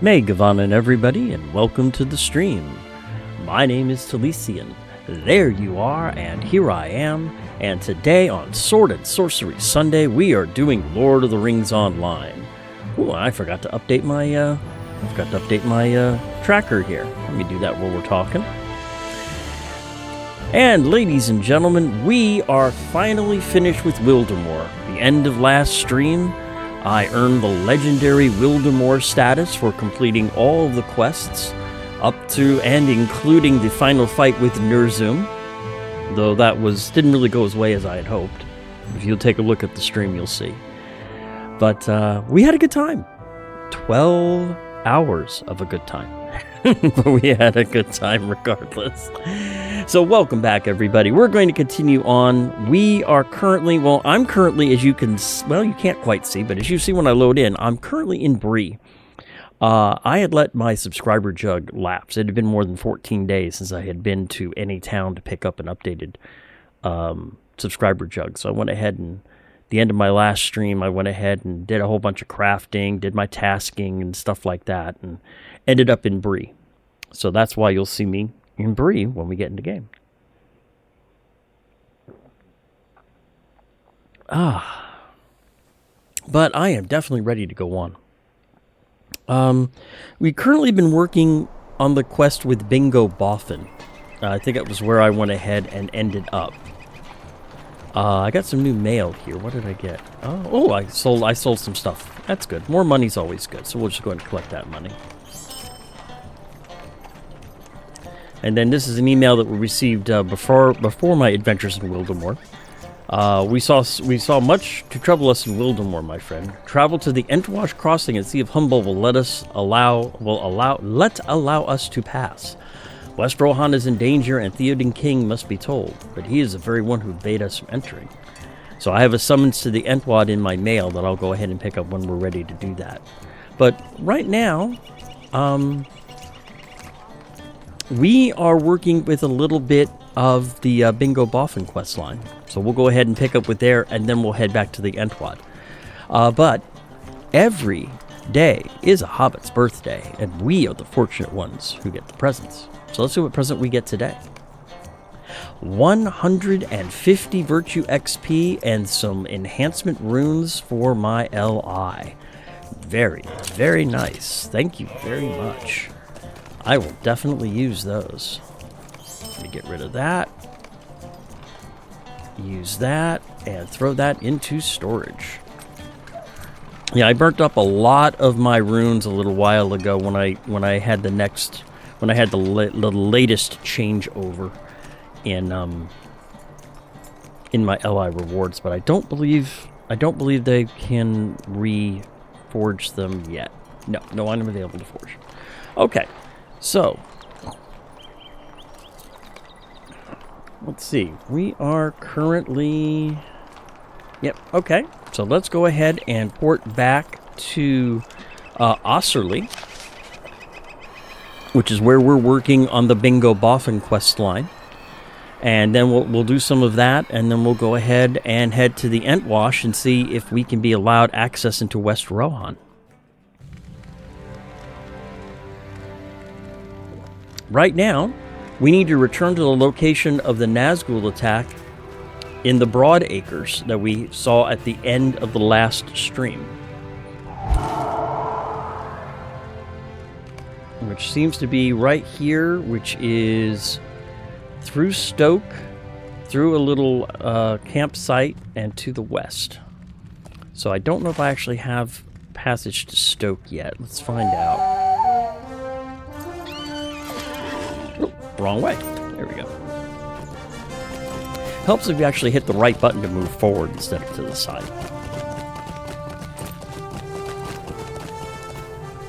May Gavanan everybody, and welcome to the stream. My name is Talisian. There you are, and here I am. And today on Sword and Sorcery Sunday, we are doing Lord of the Rings Online. Ooh, I forgot to update my tracker here. Let me do that while we're talking. And ladies and gentlemen, we are finally finished with Wildermore. The end of last stream, I earned the legendary Wildermore status for completing all of the quests, up to and including the final fight with Nurzum, though that didn't really go as way as I had hoped. If you'll take a look at the stream, you'll see. But we had a good time. 12 hours of a good time. But we had a good time regardless. So welcome back, everybody. We're going to continue on. We are currently, I'm currently, as you can, you can't quite see, but as you see when I load in, I'm currently in Bree. I had let my subscriber jug lapse. It had been more than 14 days since I had been to any town to pick up an updated subscriber jug. So I went ahead and, at the end of my last stream, I went ahead and did a whole bunch of crafting, did my tasking and stuff like that, and ended up in Bree. So that's why you'll see me in Bree when we get into game. But I am definitely ready to go on. We've currently been working on the quest with Bingo Boffin. I think that was where I went ahead and ended up. I got some new mail here. What did I get? Oh, I sold some stuff. That's good. More money's always good, so we'll just go ahead and collect that money. And then this is an email that we received before my adventures in Wildermore. We saw much to trouble us in Wildermore, my friend. Travel to the Entwash crossing and see if Humboldt will allow us to pass. West Rohan is in danger, and Theoden King must be told, but he is the very one who bade us from entering. So I have a summons to the Entwad in my mail that I'll go ahead and pick up when we're ready to do that. But right now, we are working with a little bit of the Bingo Boffin quest line. So we'll go ahead and pick up with there, and then we'll head back to the Entwad. But every day is a Hobbit's birthday, and we are the fortunate ones who get the presents. So let's see what present we get today. 150 Virtue XP and some enhancement runes for my LI. Very, very nice. Thank you very much. I will definitely use those. Let me get rid of that. Use that and throw that into storage. Yeah, I burnt up a lot of my runes a little while ago when I had the latest changeover in my LI rewards, but I don't believe they can reforge them yet. No item available to forge. Okay. So, let's see. We are currently... Yep, okay. So let's go ahead and port back to Sorcery, which is where we're working on the Bingo Boffin quest line. And then we'll do some of that, and then we'll go ahead and head to the Entwash and see if we can be allowed access into West Rohan. Right now, we need to return to the location of the Nazgul attack in the Broad Acres that we saw at the end of the last stream. Which seems to be right here, which is through Stoke, through a little campsite, and to the west. So I don't know if I actually have passage to Stoke yet. Let's find out. Wrong way. There we go. Helps if you actually hit the right button to move forward instead of to the side.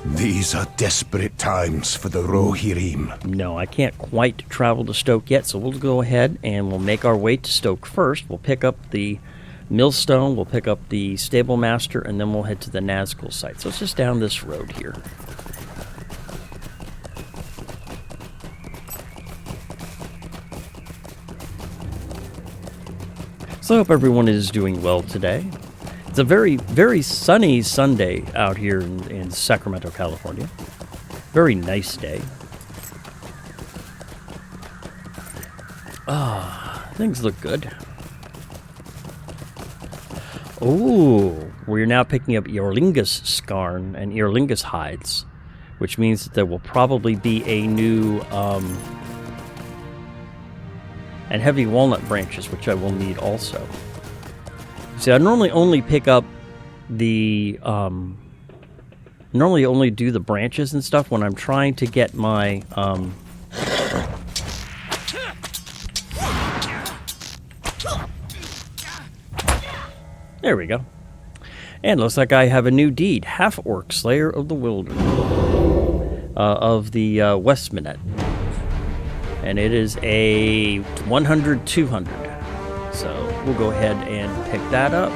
These are desperate times for the Rohirrim. No, I can't quite travel to Stoke yet, so we'll go ahead and we'll make our way to Stoke first. We'll pick up the Millstone, we'll pick up the Stable Master, and then we'll head to the Nazgul site. So it's just down this road here. So I hope everyone is doing well today. It's a very, very sunny Sunday out here in Sacramento, California. Very nice day. Ah, things look good. Oh, we're now picking up Eorlingus Skarn and Eorlingus hides, which means that there will probably be a new, and heavy walnut branches, which I will need also. See, I normally only pick up the, normally only do the branches and stuff when I'm trying to get my, there we go. And looks like I have a new deed. Half-Orc Slayer of the Wildermore. Of the Westminute. And it is a 100-200. So we'll go ahead and pick that up.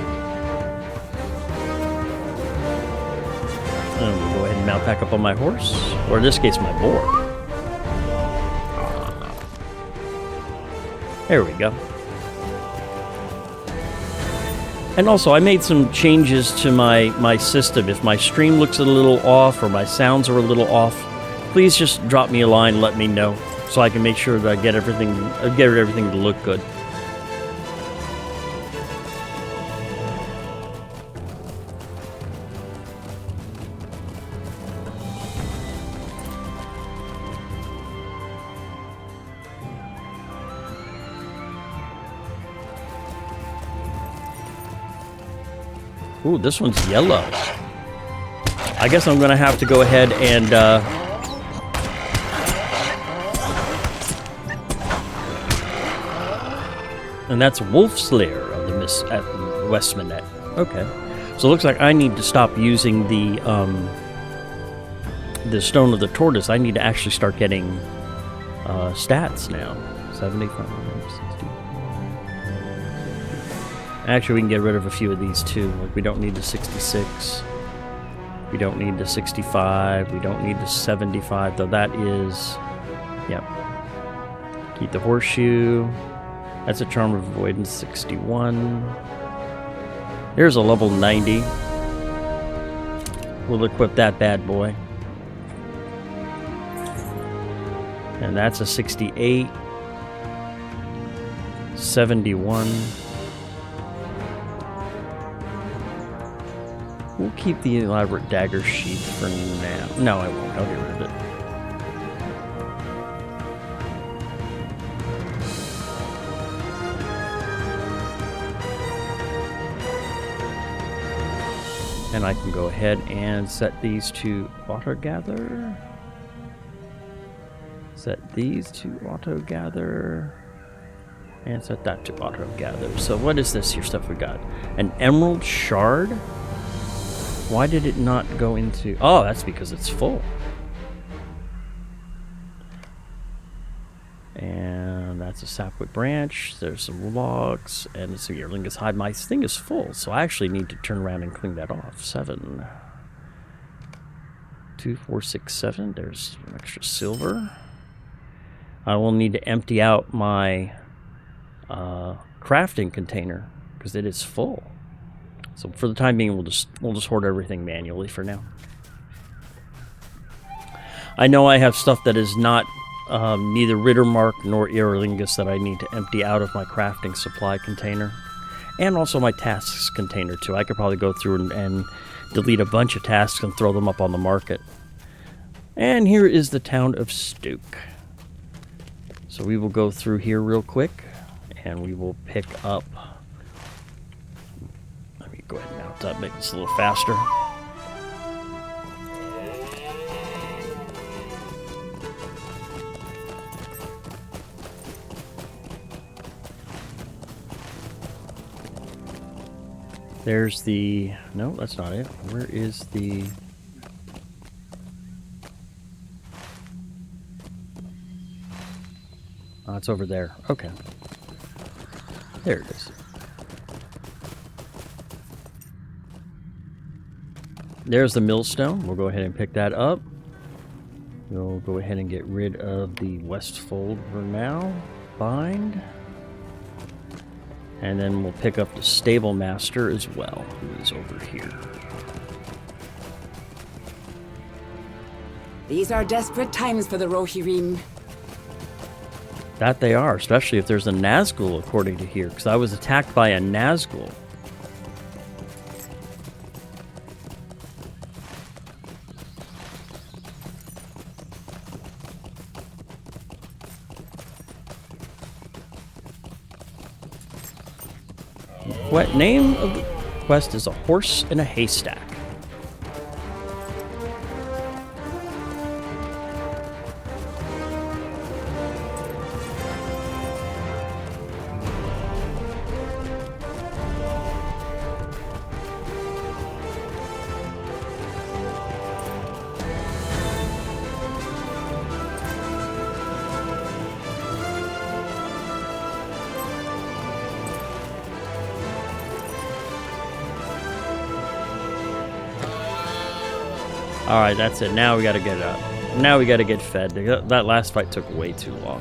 And we'll go ahead and mount back up on my horse. Or in this case, my boar. There we go. And also, I made some changes to my system. If my stream looks a little off or my sounds are a little off, please just drop me a line and let me know so I can make sure that I get everything to look good. Ooh, this one's yellow. I guess I'm going to have to go ahead and... and that's Wolf Slayer of the at Westminute. Okay. So it looks like I need to stop using the Stone of the Tortoise. I need to actually start getting stats now. 75, 60. Actually, we can get rid of a few of these too. Like, we don't need the 66. We don't need the 65. We don't need the 75, though that is... Yep. Keep the horseshoe. That's a Charm of Avoidance 61. Here's a level 90. We'll equip that bad boy. And that's a 68. 71. We'll keep the elaborate dagger sheath for now. No, I won't. I'll get rid of it. And I can go ahead and set these to auto-gather. Set these to auto-gather. And set that to auto-gather. So what is this here stuff we got? An emerald shard? Why did it not go into... Oh, that's because it's full. And that's a sapwood branch. There's some logs. And it's a Eorlingus hide. My thing is full, so I actually need to turn around and clean that off. 7. 2, 4, 6, 7. There's some extra silver. I will need to empty out my crafting container because it is full. So for the time being, we'll just hoard everything manually for now. I know I have stuff that is not neither Rittermark nor Eorlingus that I need to empty out of my crafting supply container. And also my tasks container too. I could probably go through and delete a bunch of tasks and throw them up on the market. And here is the town of Stoke. So we will go through here real quick and we will pick up... Go ahead and mount up, make this a little faster. There's the... No, that's not it. Where is the... Oh, it's over there. Okay. There it is. There's the millstone. We'll go ahead and pick that up. We'll go ahead and get rid of the Westfold for now. Bind. And then we'll pick up the Stable Master as well, who is over here. These are desperate times for the Rohirrim. That they are, especially if there's a Nazgul, according to here, because I was attacked by a Nazgul. What name of the quest is A Horse in a Haystack? All right, that's it. Now we gotta get up. Now we gotta get fed. That last fight took way too long.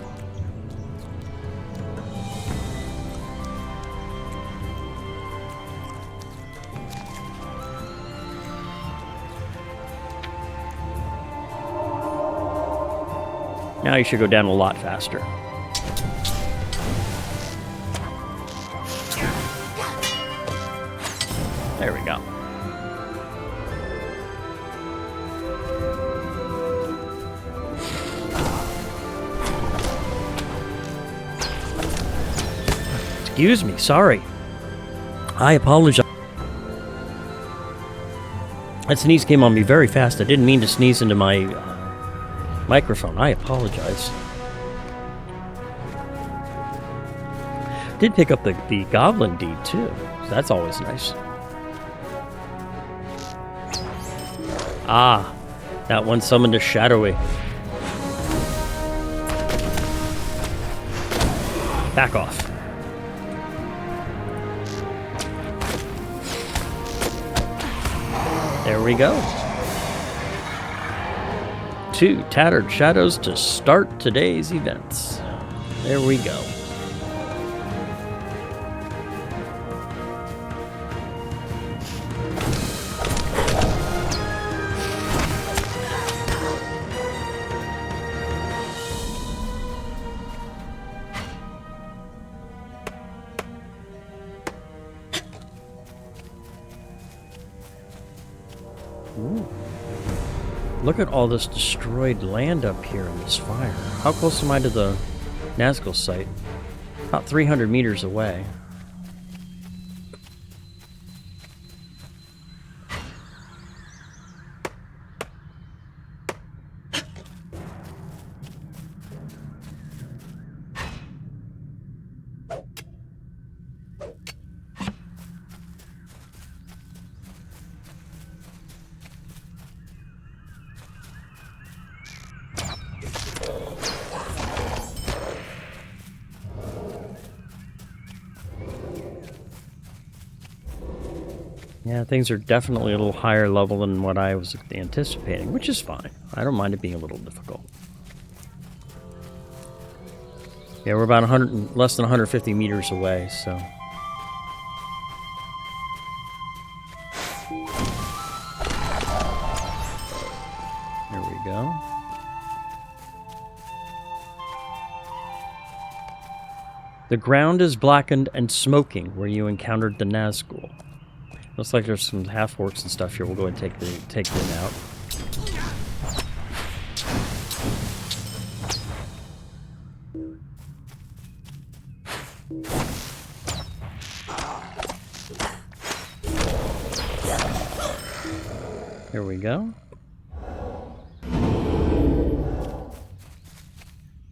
Now you should go down a lot faster. There we go. Excuse me, sorry. I apologize. That sneeze came on me very fast. I didn't mean to sneeze into my microphone. I apologize. Did pick up the goblin deed too. So that's always nice. Ah, that one summoned a shadowy. Back off. There we go. 2 tattered shadows to start today's events. There we go. Ooh. Look at all this destroyed land up here in this fire. How close am I to the Nazgul site? About 300 meters away. Yeah, things are definitely a little higher level than what I was anticipating, which is fine. I don't mind it being a little difficult. Yeah, we're about less than 150 meters away, so... There we go. The ground is blackened and smoking where you encountered the Nazgul. Looks like there's some half-orcs and stuff here. We'll go ahead and take them out. Here we go.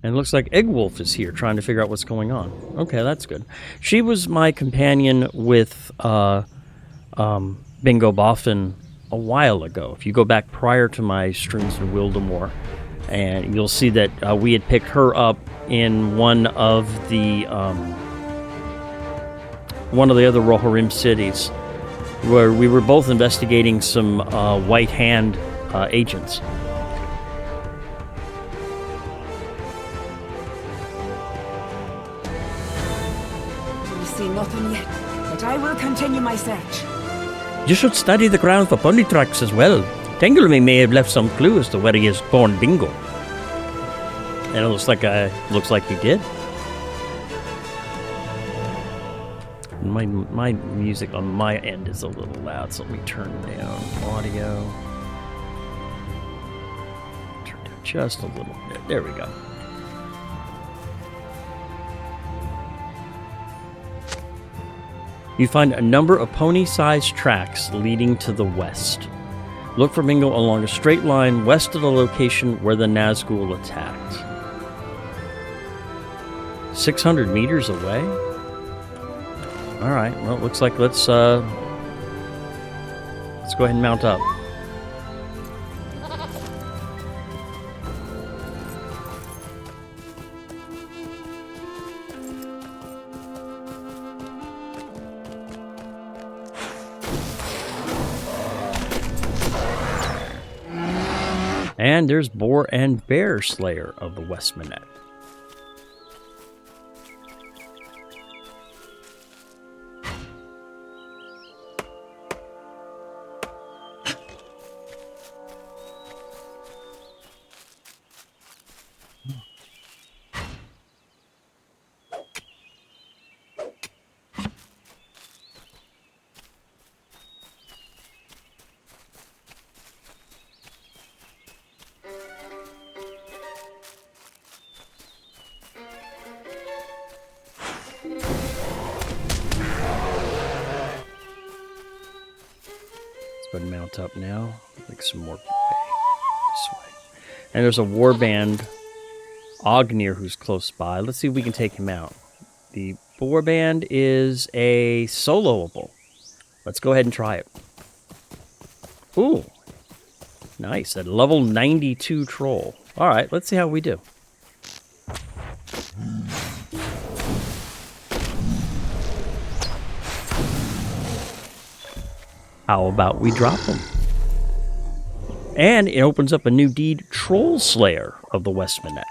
And it looks like Eggwolf is here trying to figure out what's going on. Okay, that's good. She was my companion with Bingo Boffin a while ago. If you go back prior to my streams in Wildermore, and you'll see that we had picked her up in one of the other Rohirrim cities, where we were both investigating some White Hand agents. We see nothing yet, but I will continue my search. You should study the ground for pony tracks as well. Tenglemy may have left some clue as to where he has born Bingo. And it looks like he did. My music on my end is a little loud, so let me turn down audio. Turn down just a little bit. There we go. You find a number of pony-sized tracks leading to the west. Look for Bingo along a straight line west of the location where the Nazgul attacked. 600 meters away? Alright, well, it looks like let's go ahead and mount up. And there's Boar and Bear Slayer of the Westmanet. Go ahead and mount up now. Like some more this way. And there's a warband Ognir who's close by. Let's see if we can take him out. The warband is a soloable. Let's go ahead and try it. Ooh. Nice. A level 92 troll. Alright, let's see how we do. How about we drop them? And it opens up a new deed, Troll Slayer of the Westmanet.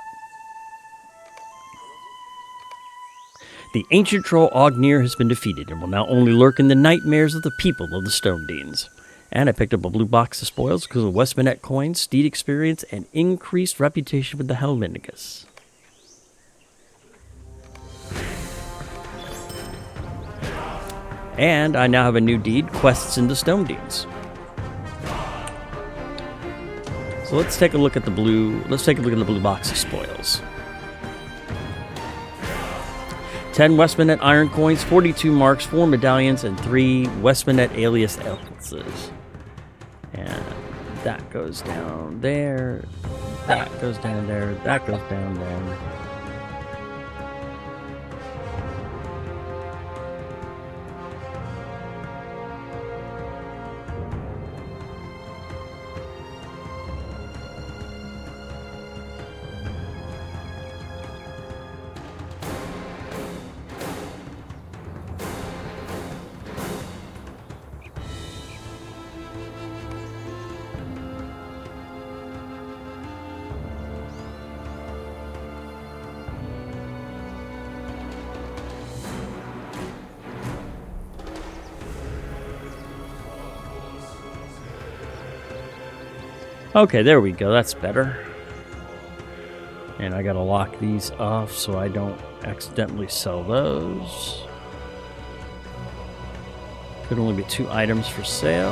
The ancient troll Ognir has been defeated and will now only lurk in the nightmares of the people of the Stone Deans. And I picked up a blue box of spoils because of Westmanet coins, steed experience, and increased reputation with the Helmingus. And I now have a new deed, Quests in the Stone Deans. So let's take a look at the blue box of spoils. 10 Westmanet iron coins, 42 marks, 4 medallions, and 3 Westmanet alias elixes. And that goes down there. That goes down there. That goes down there. Okay, there we go. That's better. And I gotta lock these off so I don't accidentally sell those. Could only be 2 items for sale.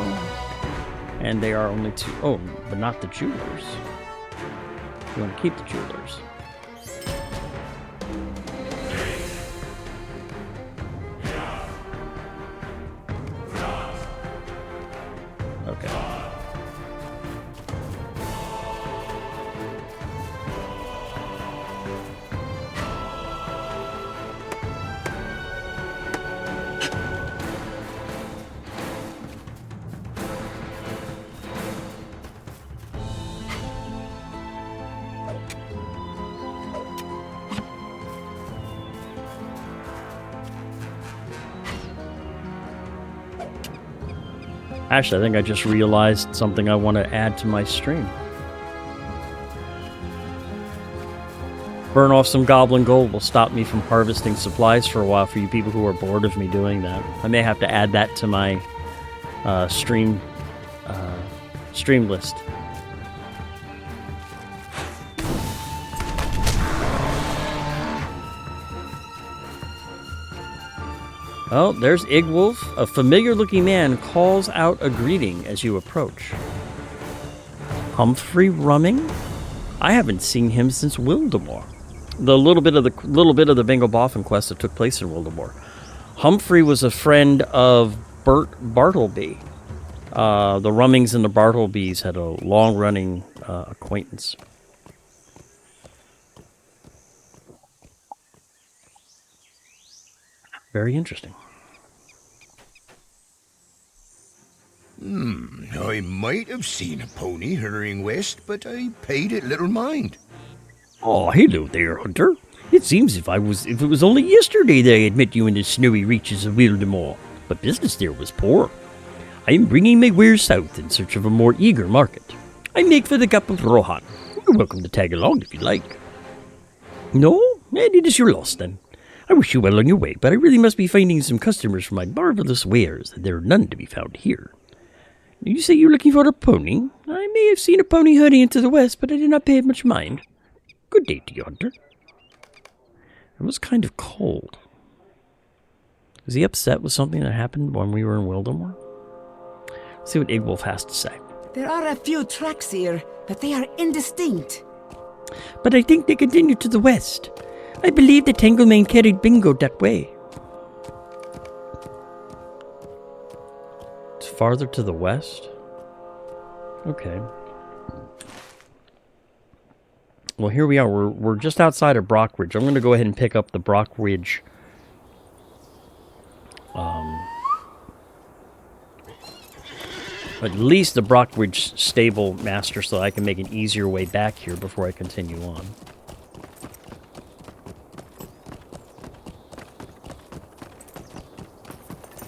And they are only 2. Oh, but not the jewelers. You want to keep the jewelers. Okay. Actually, I think I just realized something I want to add to my stream. Burn off some goblin gold will stop me from harvesting supplies for a while for you people who are bored of me doing that. I may have to add that to my stream stream list. Oh, there's Igwolf. A familiar-looking man calls out a greeting as you approach. Humphrey Rumming? I haven't seen him since Wildermore. The little bit of the Bingo Boffin quest that took place in Wildermore. Humphrey was a friend of Bert Bartleby. The Rummings and the Bartlebys had a long-running acquaintance. Very interesting. I might have seen a pony hurrying west, but I paid it little mind. Oh, hello there, Hunter. It seems if it was only yesterday that I had met you in the snowy reaches of Wildermore, but business there was poor. I am bringing my wares south in search of a more eager market. I make for the Gap of Rohan. You're welcome to tag along if you like. No? It is your loss, then. I wish you well on your way, but I really must be finding some customers for my marvelous wares, and there are none to be found here. You say you're looking for a pony? I may have seen a pony hurrying to the west, but I did not pay it much mind. Good day to you, Hunter. It was kind of cold. Is he upset with something that happened when we were in Wildermore? Let's see what Igwolf has to say. There are a few tracks here, but they are indistinct. But I think they continue to the west. I believe the Tanglemane carried Bingo that way. It's farther to the west? Okay. Well, here we are. We're just outside of Brockridge. I'm going to go ahead and pick up the Brockridge at least the Brockridge stable master so I can make an easier way back here before I continue on.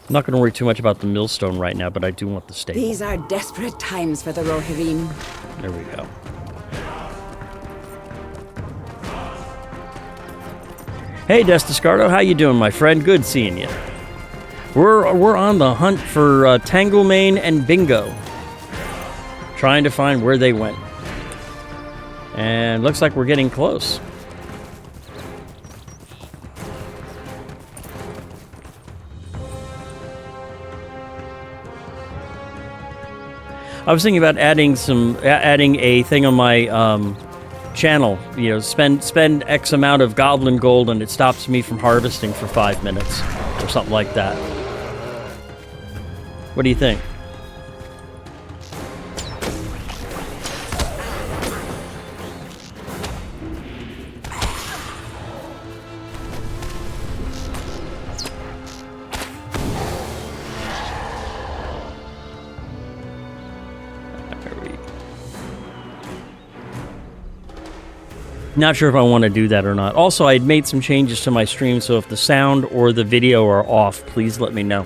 I'm not going to worry too much about the millstone right now, but I do want the stable. These are desperate times for the Rohirrim. There we go. Hey, Destiscardo, how you doing, my friend? Good seeing you. We're on the hunt for Tanglemane and Bingo. Trying to find where they went. And looks like we're getting close. I was thinking about adding a thing on my channel. You know, spend X amount of goblin gold and it stops me from harvesting for 5 minutes or something like that. What do you think? Not sure if I want to do that or not. Also, I had made some changes to my stream, so if the sound or the video are off, please let me know.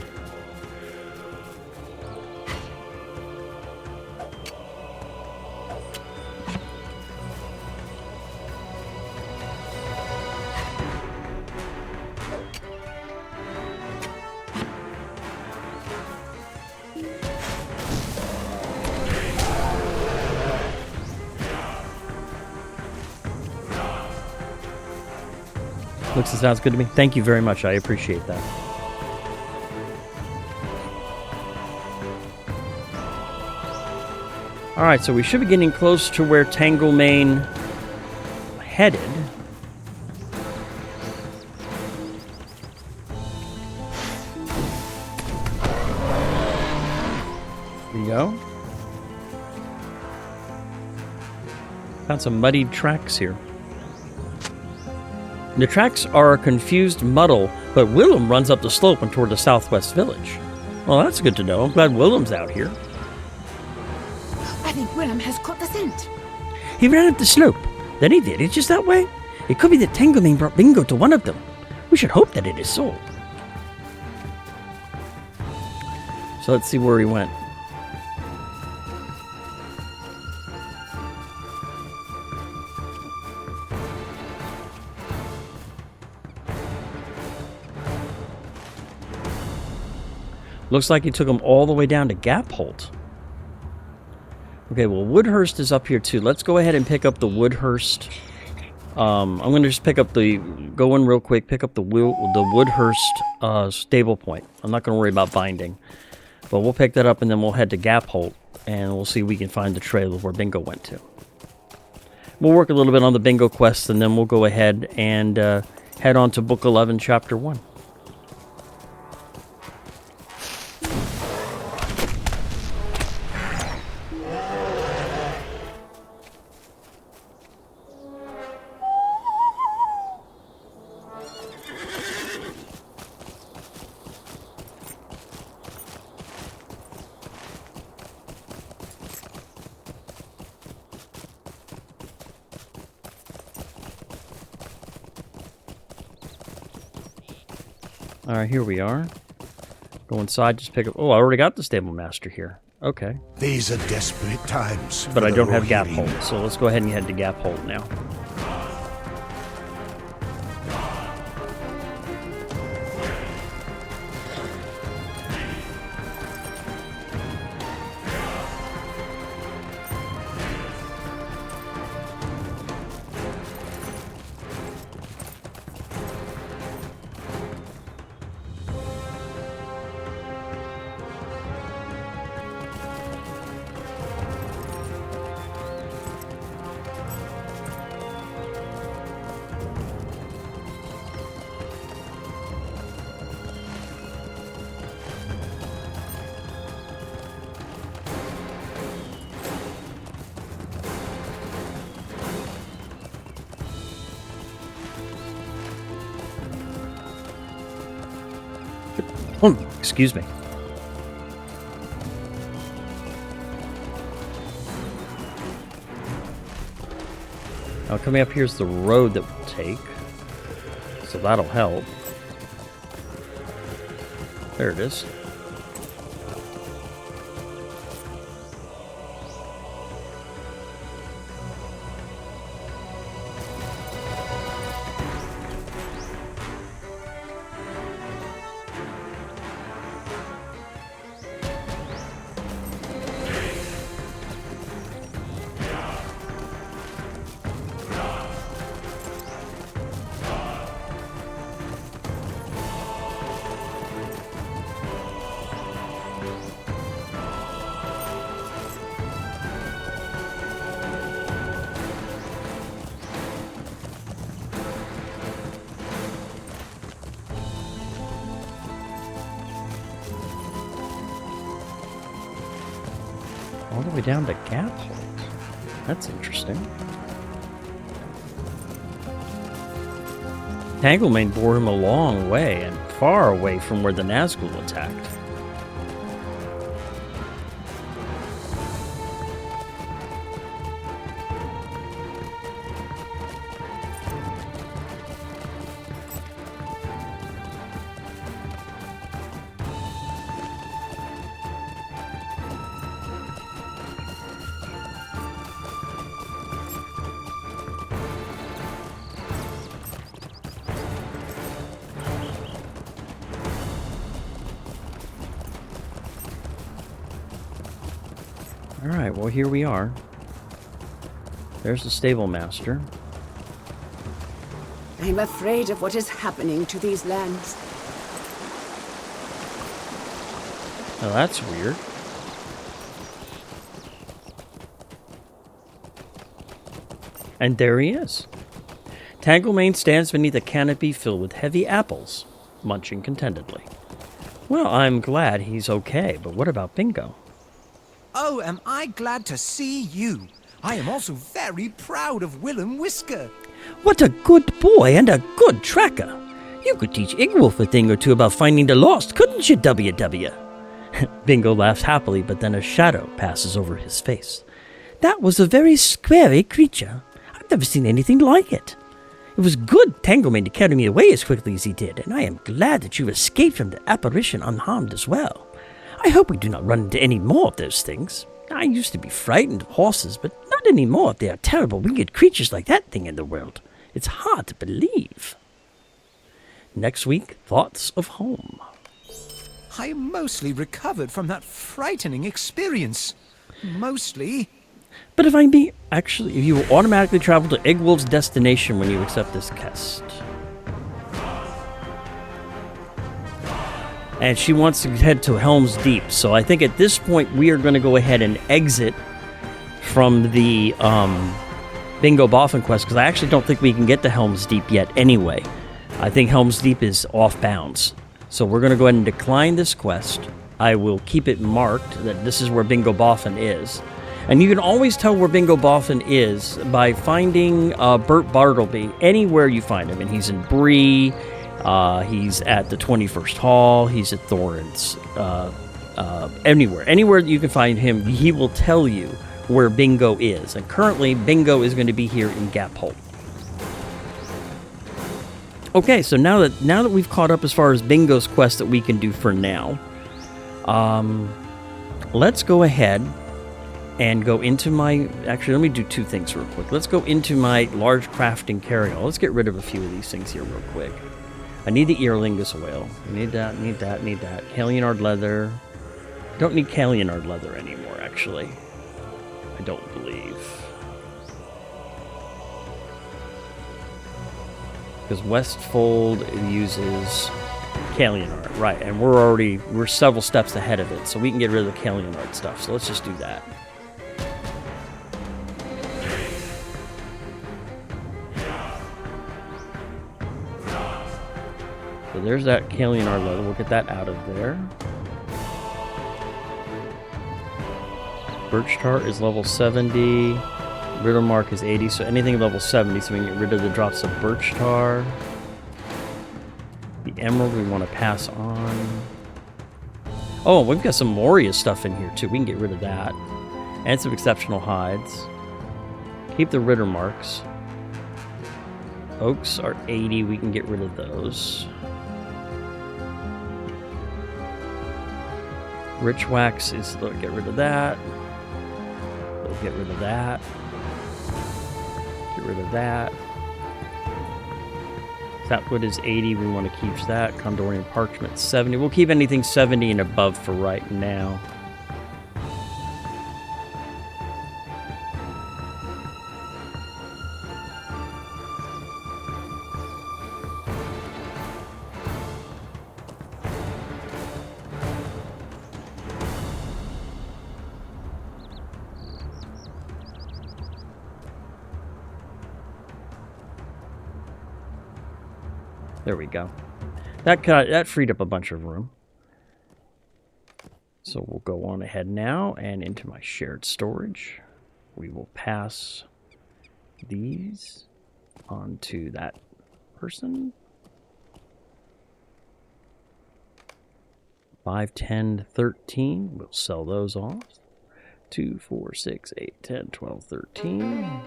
Looks and sounds good to me. Thank you very much. I appreciate that. Alright, so we should be getting close to where Tanglemane headed. There we go. Found some muddied tracks here. The tracks are a confused muddle, but Willem runs up the slope and toward the southwest village. Well, that's good to know. I'm glad Willem's out here. I think Willem has caught the scent. He ran up the slope. Then he did. It's just that way. It could be that Tanglemane brought Bingo to one of them. We should hope that it is so. So let's see where he went. Looks like he took him all the way down to Gapholt. Okay, well, Woodhurst is up here too. Let's go ahead and pick up the Woodhurst. I'm going to just pick up the... Go in real quick, pick up the Woodhurst stable point. I'm not going to worry about binding. But we'll pick that up and then we'll head to Gapholt. And we'll see if we can find the trail of where Bingo went to. We'll work a little bit on the Bingo quest and then we'll go ahead and head on to Book 11, Chapter 1. Alright, here we are. Go inside, just pick up... Oh, I already got the stable master here. Okay. These are desperate times. But I don't have Gapholt, so let's go ahead and head to Gapholt now. Excuse me. Now coming up here is the road that we'll take. So that'll help. There it is. All the way down to Gapholt. That's interesting. Tanglemane bore him a long way and far away from where the Nazgul attacked. Alright, well here we are. There's the stable master. I'm afraid of what is happening to these lands. Now that's weird. And there he is. Tanglemane stands beneath a canopy filled with heavy apples, munching contentedly. Well, I'm glad he's okay, but what about Bingo? Oh, am I glad to see you. I am also very proud of Willem Whisker. What a good boy and a good tracker. You could teach Igwolf a thing or two about finding the lost, couldn't you, WW? Bingo laughs happily, but then a shadow passes over his face. That was a very scary creature. I've never seen anything like it. It was good Tanglemane to carry me away as quickly as he did, and I am glad that you escaped from the apparition unharmed as well. I hope we do not run into any more of those things. I used to be frightened of horses, but not anymore if there are terrible winged creatures like that thing in the world. It's hard to believe. Next week, Thoughts of Home. I am mostly recovered from that frightening experience. Mostly. But if I be actually, if you will automatically travel to Eggwolf's destination when you accept this quest. And she wants to head to Helm's Deep. So I think at this point we are going to go ahead and exit from the Bingo Boffin quest, because I actually don't think we can get to Helm's Deep yet anyway. I think Helm's Deep is off bounds. So we're going to go ahead and decline this quest. I will keep it marked that this is where Bingo Boffin is. And you can always tell where Bingo Boffin is by finding Bert Bartleby anywhere you find him. And he's in Bree. He's at the 21st Hall. He's at Thorns. Anywhere you can find him, he will tell you where Bingo is. And currently, Bingo is going to be here in Gap Hole. Okay, so now that we've caught up as far as Bingo's quest that we can do for now, let's go ahead and go into my... Actually, let me do two things real quick. Let's go into my large crafting carry-all. Let's get rid of a few of these things here real quick. I need the earlingus oil. I need that, need that, need that. Calionard leather. Don't need Calionard leather anymore, actually. I don't believe. Because Westfold uses Calionard, right? And we're several steps ahead of it, so we can get rid of the Calionard stuff. So let's just do that. So there's that Calionard leather. We'll get that out of there. Birch Tart is level 70. Riddle Mark is 80, so anything level 70, so we can get rid of the drops of Birch Tar. The Emerald we want to pass on. Oh, we've got some Moria stuff in here too. We can get rid of that. And some exceptional hides. Keep the Ritter Marks. Oaks are 80, we can get rid of those. Rich Wax is, get rid of that. We'll get rid of that. Get rid of that. Sapwood is 80. We want to keep that. Condorian Parchment 70. We'll keep anything 70 and above for right now. There we go. That freed up a bunch of room. So we'll go on ahead now and into my shared storage. We will pass these onto that person. 5, 10, 13. We'll sell those off. 2, 4, 6, 8, 10, 12, 13.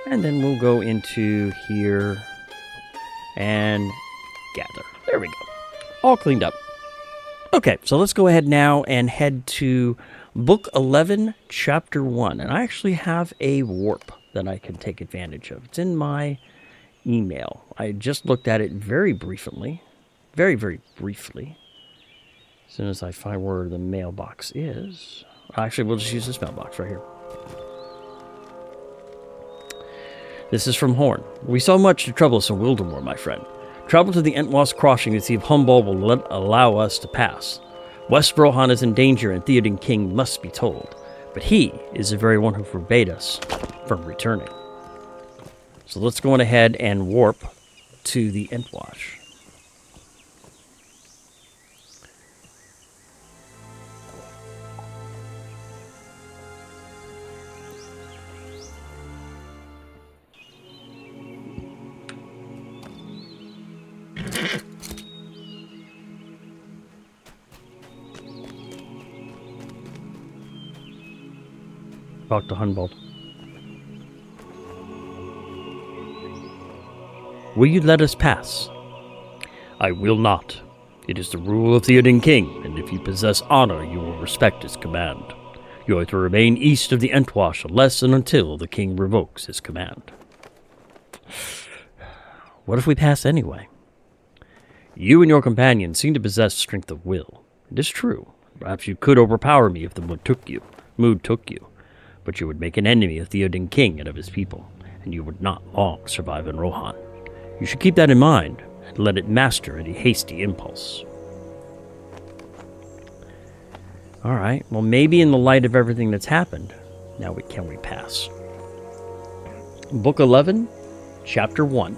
And then we'll go into here and gather. There we go. All cleaned up. Okay, so let's go ahead now and head to Book 11, Chapter 1. And I actually have a warp that I can take advantage of. It's in my email. I just looked at it very briefly. Very, very briefly. As soon as I find where the mailbox is. Actually, we'll just use this mailbox right here. This is from Horn. We saw much to trouble us in Wildermore, my friend. Travel to the Entwas Crossing to see if Humball will allow us to pass. West Rohan is in danger and Theoden King must be told. But he is the very one who forbade us from returning. So let's go on ahead and warp to the Entwash. Talk to Hunbold. Will you let us pass? I will not. It is the rule of Theoden King, and if you possess honor, you will respect his command. You are to remain east of the Entwash unless and until the king revokes his command. What if we pass anyway? You and your companion seem to possess strength of will. It is true. Perhaps you could overpower me if the mood took you. mood took you, but you would make an enemy of Theoden King and of his people, and you would not long survive in Rohan. You should keep that in mind, and let it master any hasty impulse. Alright, well maybe in the light of everything that's happened, now can we pass? Book 11, Chapter 1.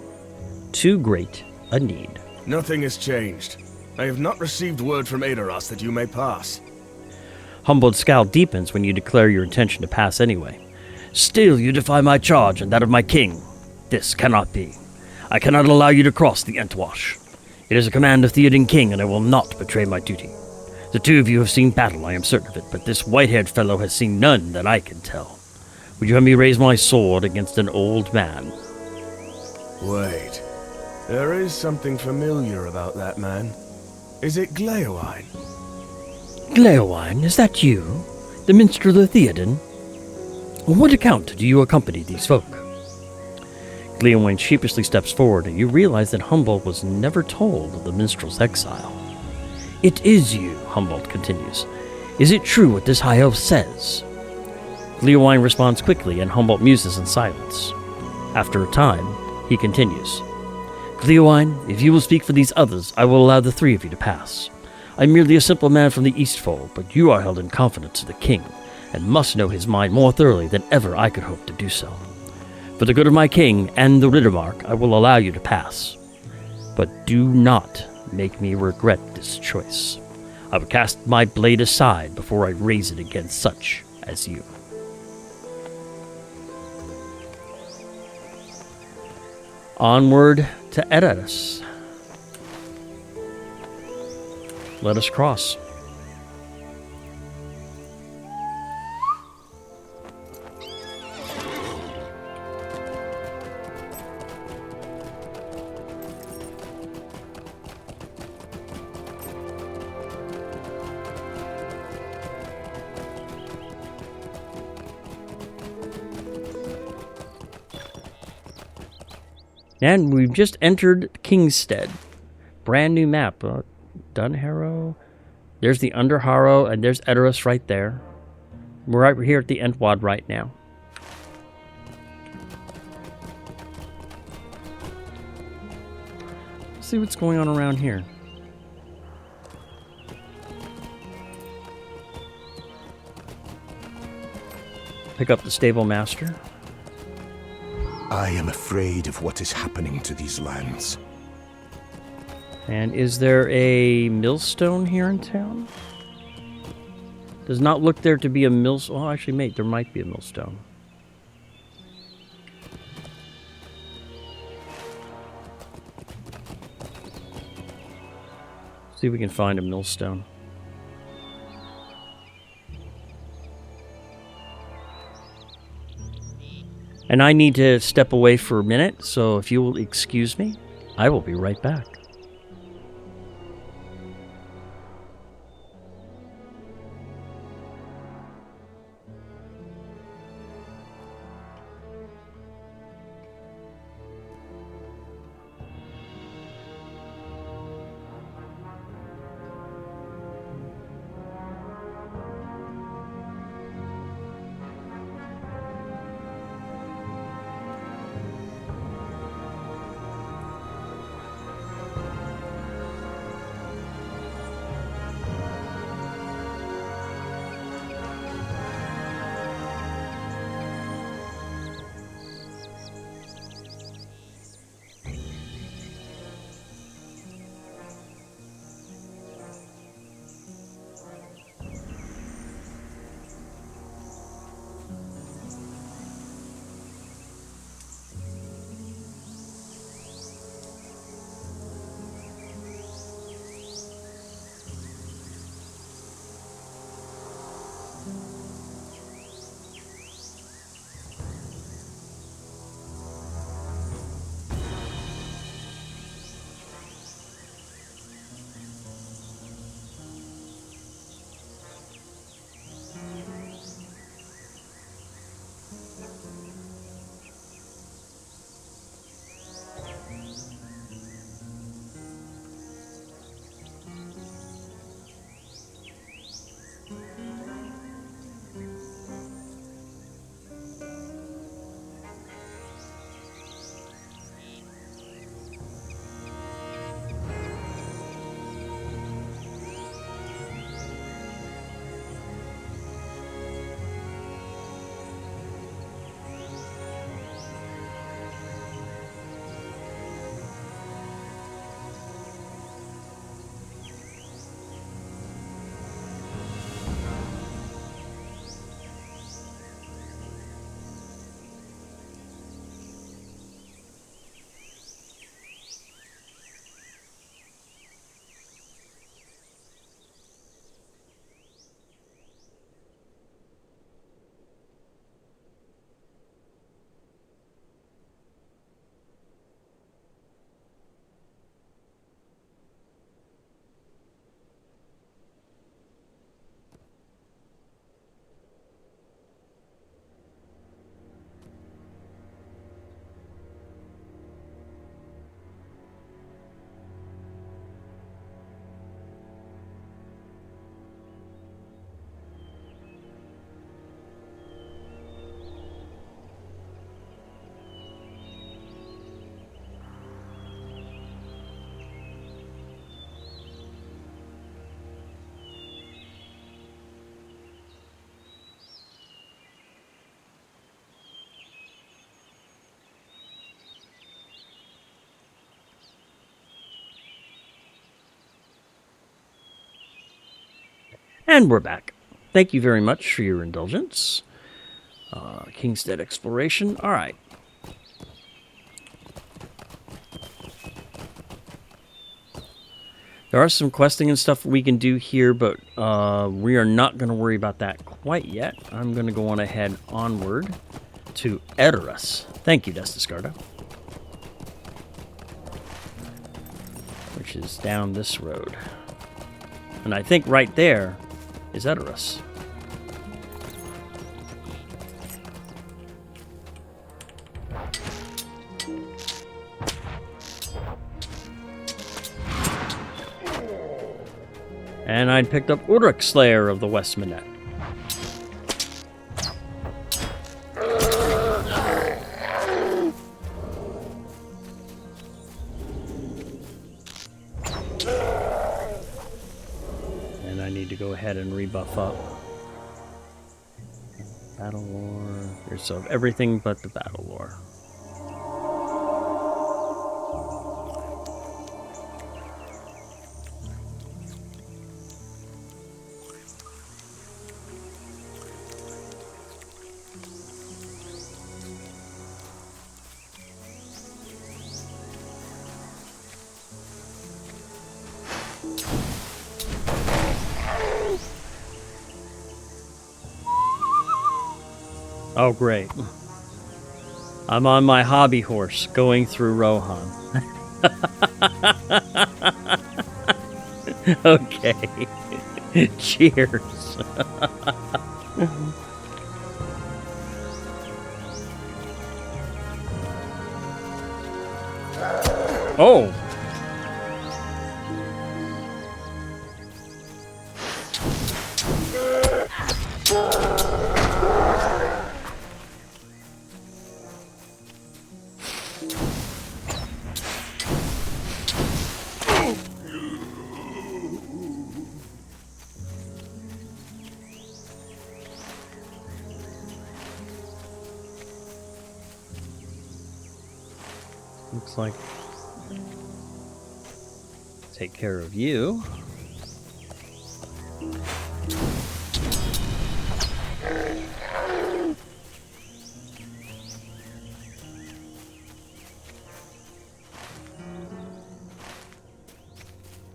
Too Great a Need. Nothing has changed. I have not received word from Edoras that you may pass. Humbled scowl deepens when you declare your intention to pass anyway. Still you defy my charge and that of my king. This cannot be. I cannot allow you to cross the Entwash. It is a command of Theoden King, and I will not betray my duty. The two of you have seen battle, I am certain of it, but this white-haired fellow has seen none that I can tell. Would you have me raise my sword against an old man? Wait. There is something familiar about that man. Is it Gleowine? Gleowine, is that you? The minstrel of Theoden? On what account do you accompany these folk? Gleowine sheepishly steps forward, and you realize that Humboldt was never told of the minstrel's exile. It is you, Humboldt continues. Is it true what this high elf says? Gleowine responds quickly, and Humboldt muses in silence. After a time, he continues. Gleowine, if you will speak for these others, I will allow the three of you to pass. I am merely a simple man from the Eastfold, but you are held in confidence to the king, and must know his mind more thoroughly than ever I could hope to do so. For the good of my king and the Riddermark, I will allow you to pass. But do not make me regret this choice. I would cast my blade aside before I raise it against such as you. Onward to Edoras. Let us cross. And we've just entered Kingstead. Brand new map. Dunharrow. There's the Underharrow, and there's Edoras right there. We're right here at the Entwad right now. Let's see what's going on around here. Pick up the Stable Master. I am afraid of what is happening to these lands. And is there a millstone here in town? Does not look there to be a millstone. Oh, actually, mate, there might be a millstone. See if we can find a millstone. And I need to step away for a minute, so if you will excuse me, I will be right back. And we're back. Thank you very much for your indulgence. Kingstead Exploration. All right. There are some questing and stuff we can do here, but we are not going to worry about that quite yet. I'm going to go on ahead onward to Edoras. Thank you, Destiscardo. Which is down this road. And I think right there is Edoras. And I'd picked up Uruk, Slayer of the West Minette. And I need to go ahead and rebuff up. Battle lore. There's everything but the battle lore. Oh, great. I'm on my hobby horse going through Rohan. Okay. Cheers. Oh. Looks like take care of you.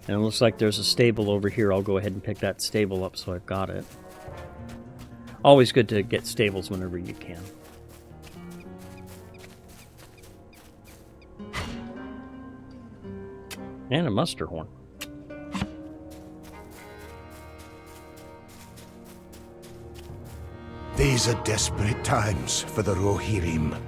And it looks like there's a stable over here. I'll go ahead and pick that stable up so I've got it. Always good to get stables whenever you can. And a muster horn. These are desperate times for the Rohirrim.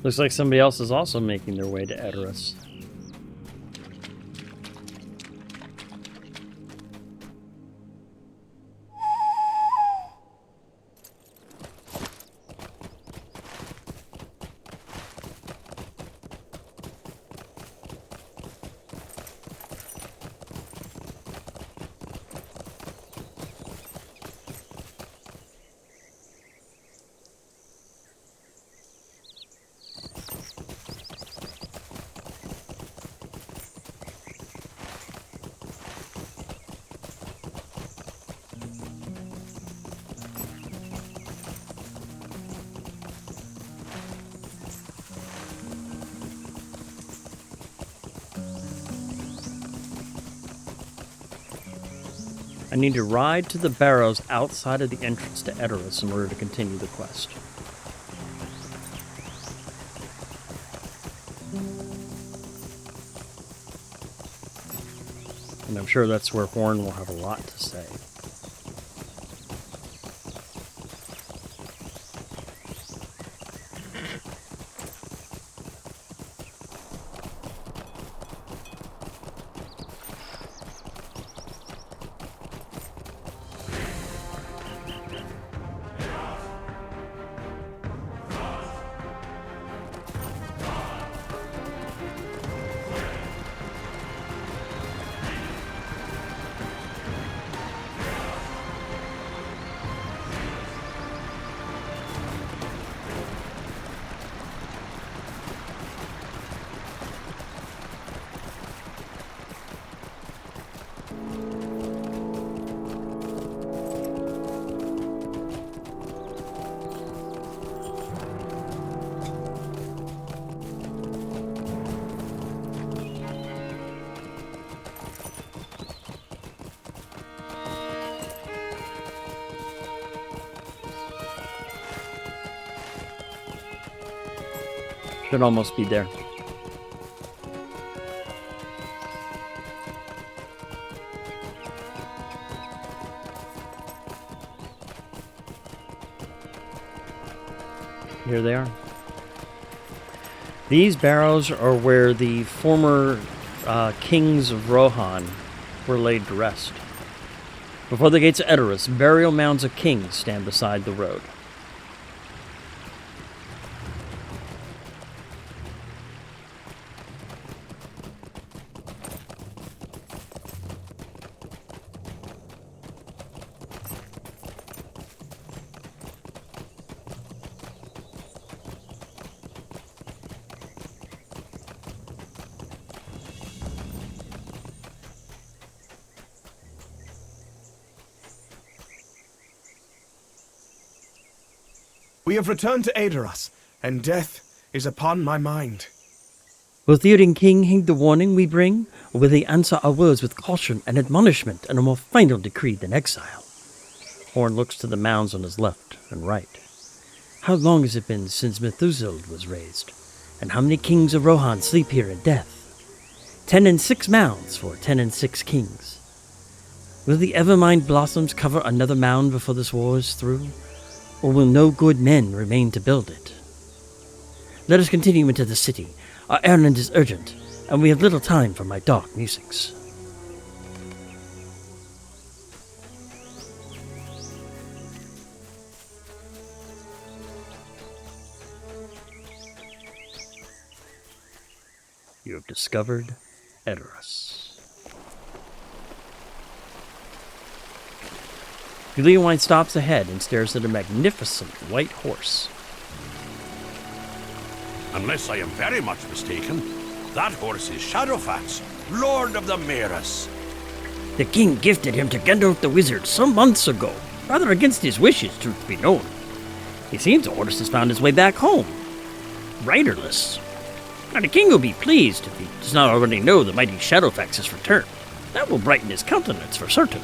Looks like somebody else is also making their way to Edoras. I need to ride to the barrows outside of the entrance to Edoras in order to continue the quest. And I'm sure that's where Horn will have a lot to say. Should almost be there. Here they are. These barrows are where the former kings of Rohan were laid to rest. Before the gates of Edoras, burial mounds of kings stand beside the road. We have returned to Edoras, and death is upon my mind. Will Theoden King heed the warning we bring, or will he answer our words with caution and admonishment and a more final decree than exile? Horn looks to the mounds on his left and right. How long has it been since Methuselah was raised? And how many kings of Rohan sleep here in death? 10 and 6 mounds for 10 and 6 kings. Will the Evermind blossoms cover another mound before this war is through? Or will no good men remain to build it? Let us continue into the city. Our errand is urgent, and we have little time for my dark musings. You have discovered Edoras. Leowine stops ahead and stares at a magnificent white horse. Unless I am very much mistaken, that horse is Shadowfax, Lord of the Maris. The king gifted him to Gandalf the Wizard some months ago, rather against his wishes, truth be known. It seems the horse has found his way back home, riderless. Now the king will be pleased if he does not already know the mighty Shadowfax's return. That will brighten his countenance for certain.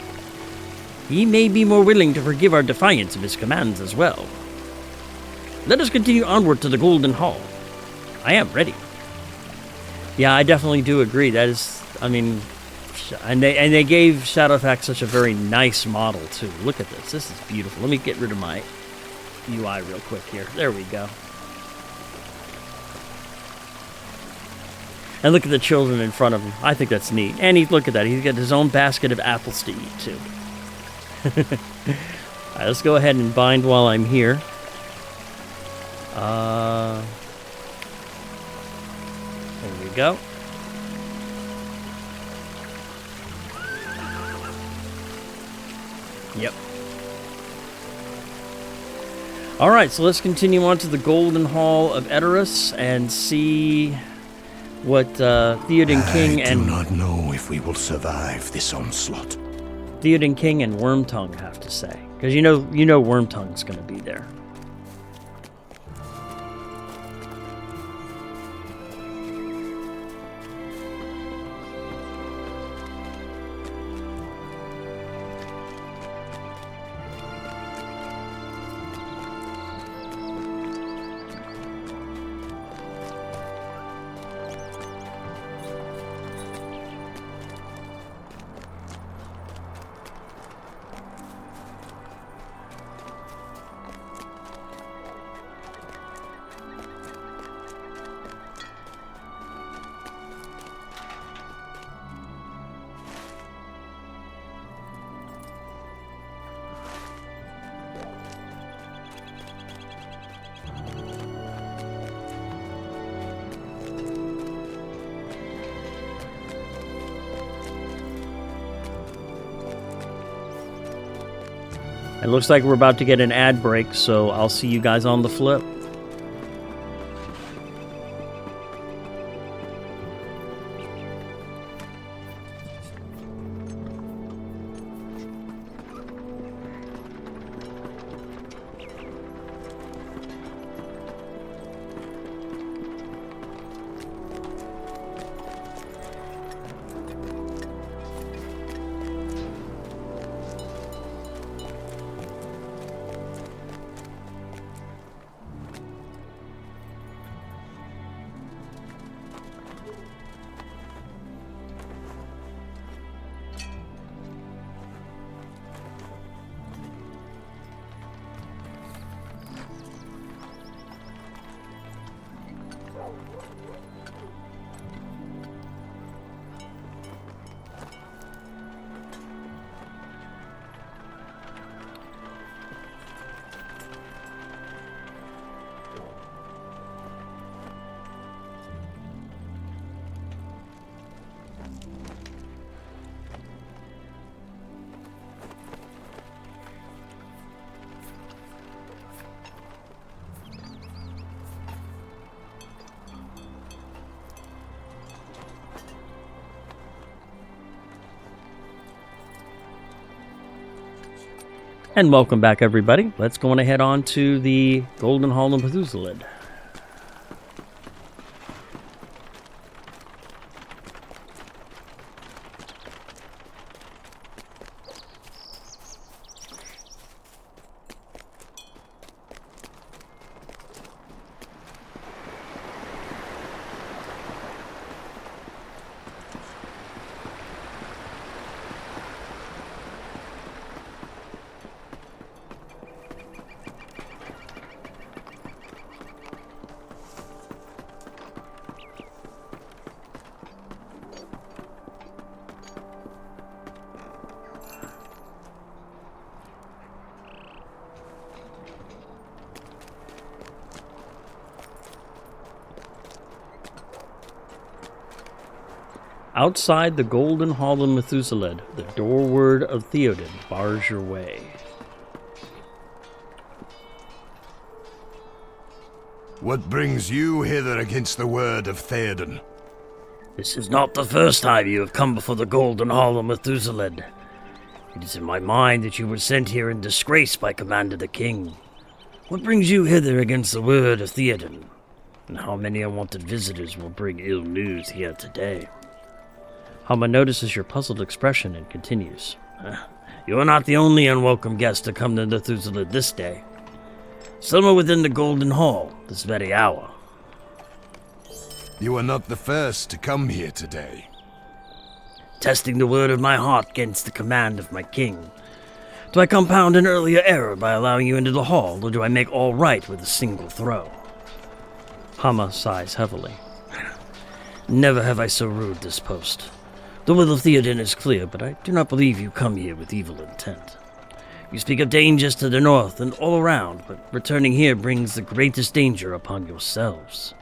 He may be more willing to forgive our defiance of his commands as well. Let us continue onward to the Golden Hall. I am ready. Yeah, I definitely do agree. That is, I mean, and they gave Shadowfax such a very nice model too. Look at this. This is beautiful. Let me get rid of my UI real quick here. There we go. And look at the children in front of him. I think that's neat. And look at that. He's got his own basket of apples to eat too. Alright, let's go ahead and bind while I'm here. There we go. Yep. Alright, so let's continue on to the Golden Hall of Edoras and see what Theoden King I do not know if we will survive this onslaught. Theoden King and Wormtongue have to say. Because you know Wormtongue's going to be there. It looks like we're about to get an ad break, so I'll see you guys on the flip. And welcome back, everybody. Let's go on ahead on to the Golden Hall of Methuselah. Outside the Golden Hall of Methuselah, the doorward of Theoden bars your way. What brings you hither against the word of Theoden? This is not the first time you have come before the Golden Hall of Methuselah. It is in my mind that you were sent here in disgrace by command of the king. What brings you hither against the word of Theoden? And how many unwanted visitors will bring ill news here today? Hama notices your puzzled expression and continues. You are not the only unwelcome guest to come to Methuselah this day. Some are within the Golden Hall this very hour. You are not the first to come here today. Testing the word of my heart against the command of my king. Do I compound an earlier error by allowing you into the hall, or do I make all right with a single throw? Hama sighs heavily. Never have I so ruled this post. The will of Theoden is clear, but I do not believe you come here with evil intent. You speak of dangers to the north and all around, but returning here brings the greatest danger upon yourselves.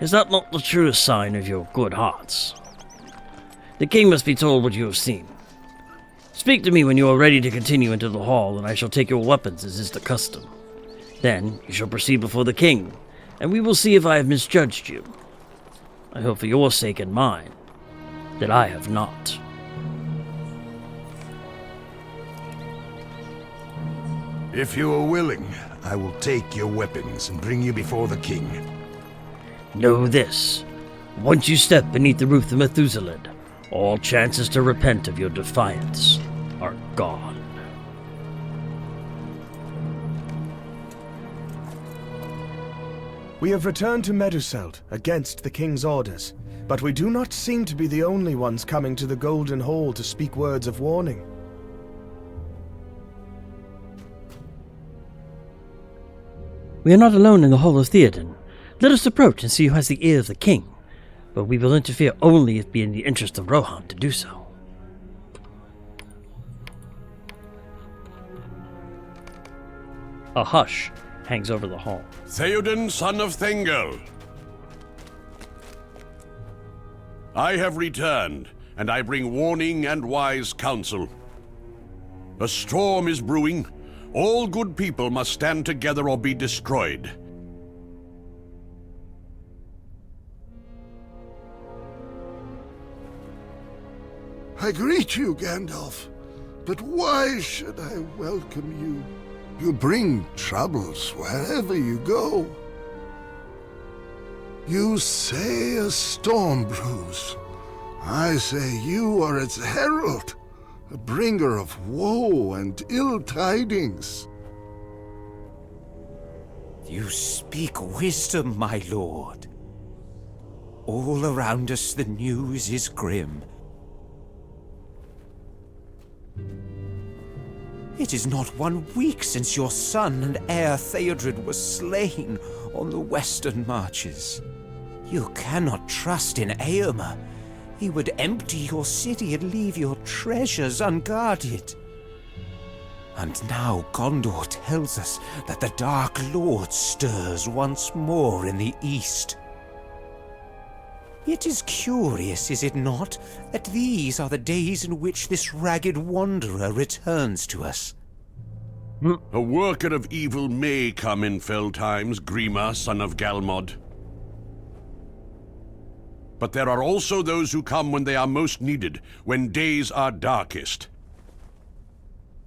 Is that not the truest sign of your good hearts? The king must be told what you have seen. Speak to me when you are ready to continue into the hall, and I shall take your weapons as is the custom. Then you shall proceed before the king, and we will see if I have misjudged you. I hope for your sake and mine that I have not. If you are willing, I will take your weapons and bring you before the king. Know this. Once you step beneath the roof of Methuselah, all chances to repent of your defiance are gone. We have returned to Meduseld against the king's orders, but we do not seem to be the only ones coming to the Golden Hall to speak words of warning. We are not alone in the Hall of Theoden. Let us approach and see who has the ear of the king, but we will interfere only if it be in the interest of Rohan to do so. A hush hangs over the hall. Theoden, son of Thengel. I have returned, and I bring warning and wise counsel. A storm is brewing. All good people must stand together or be destroyed. I greet you, Gandalf. But why should I welcome you? You bring troubles wherever you go. You say a storm brews. I say you are its herald, a bringer of woe and ill tidings. You speak wisdom, my lord. All around us the news is grim. It is not 1 week since your son and heir Theodred was slain on the western marches. You cannot trust in Éomer. He would empty your city and leave your treasures unguarded. And now Gondor tells us that the Dark Lord stirs once more in the east. It is curious, is it not, that these are the days in which this ragged wanderer returns to us. A worker of evil may come in fell times, Grima, son of Galmod. But there are also those who come when they are most needed, when days are darkest.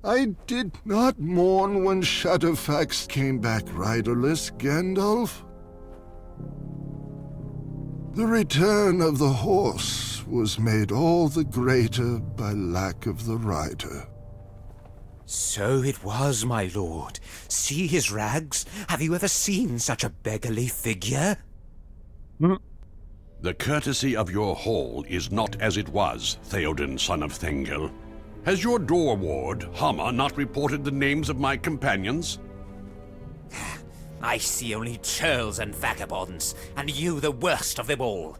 I did not mourn when Shadowfax came back riderless, Gandalf. The return of the horse was made all the greater by lack of the rider. So it was, my lord. See his rags? Have you ever seen such a beggarly figure? The courtesy of your hall is not as it was, Theoden, son of Thengel. Has your door ward, Hama, not reported the names of my companions? I see only churls and vagabonds, and you the worst of them all.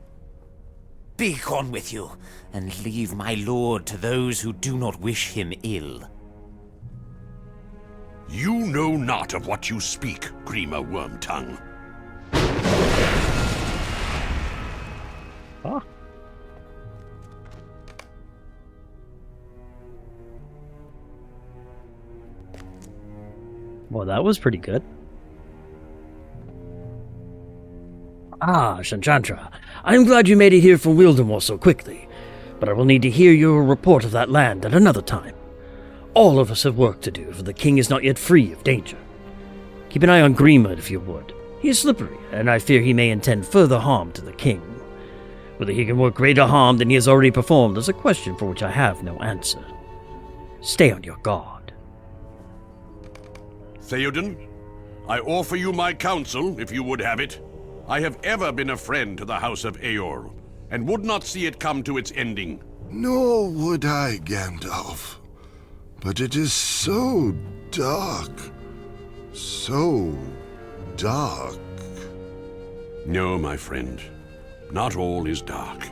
Begone with you, and leave my lord to those who do not wish him ill. You know not of what you speak, Grima Wormtongue. Huh? Well, that was pretty good. Ah, Shanchantra, I am glad you made it here from Wildermore so quickly, but I will need to hear your report of that land at another time. All of us have work to do, for the king is not yet free of danger. Keep an eye on Grima, if you would. He is slippery, and I fear he may intend further harm to the king. Whether he can work greater harm than he has already performed is a question for which I have no answer. Stay on your guard. Theoden, I offer you my counsel, if you would have it. I have ever been a friend to the House of Eorl, and would not see it come to its ending. Nor would I, Gandalf. But it is so dark. So dark. No, my friend. Not all is dark.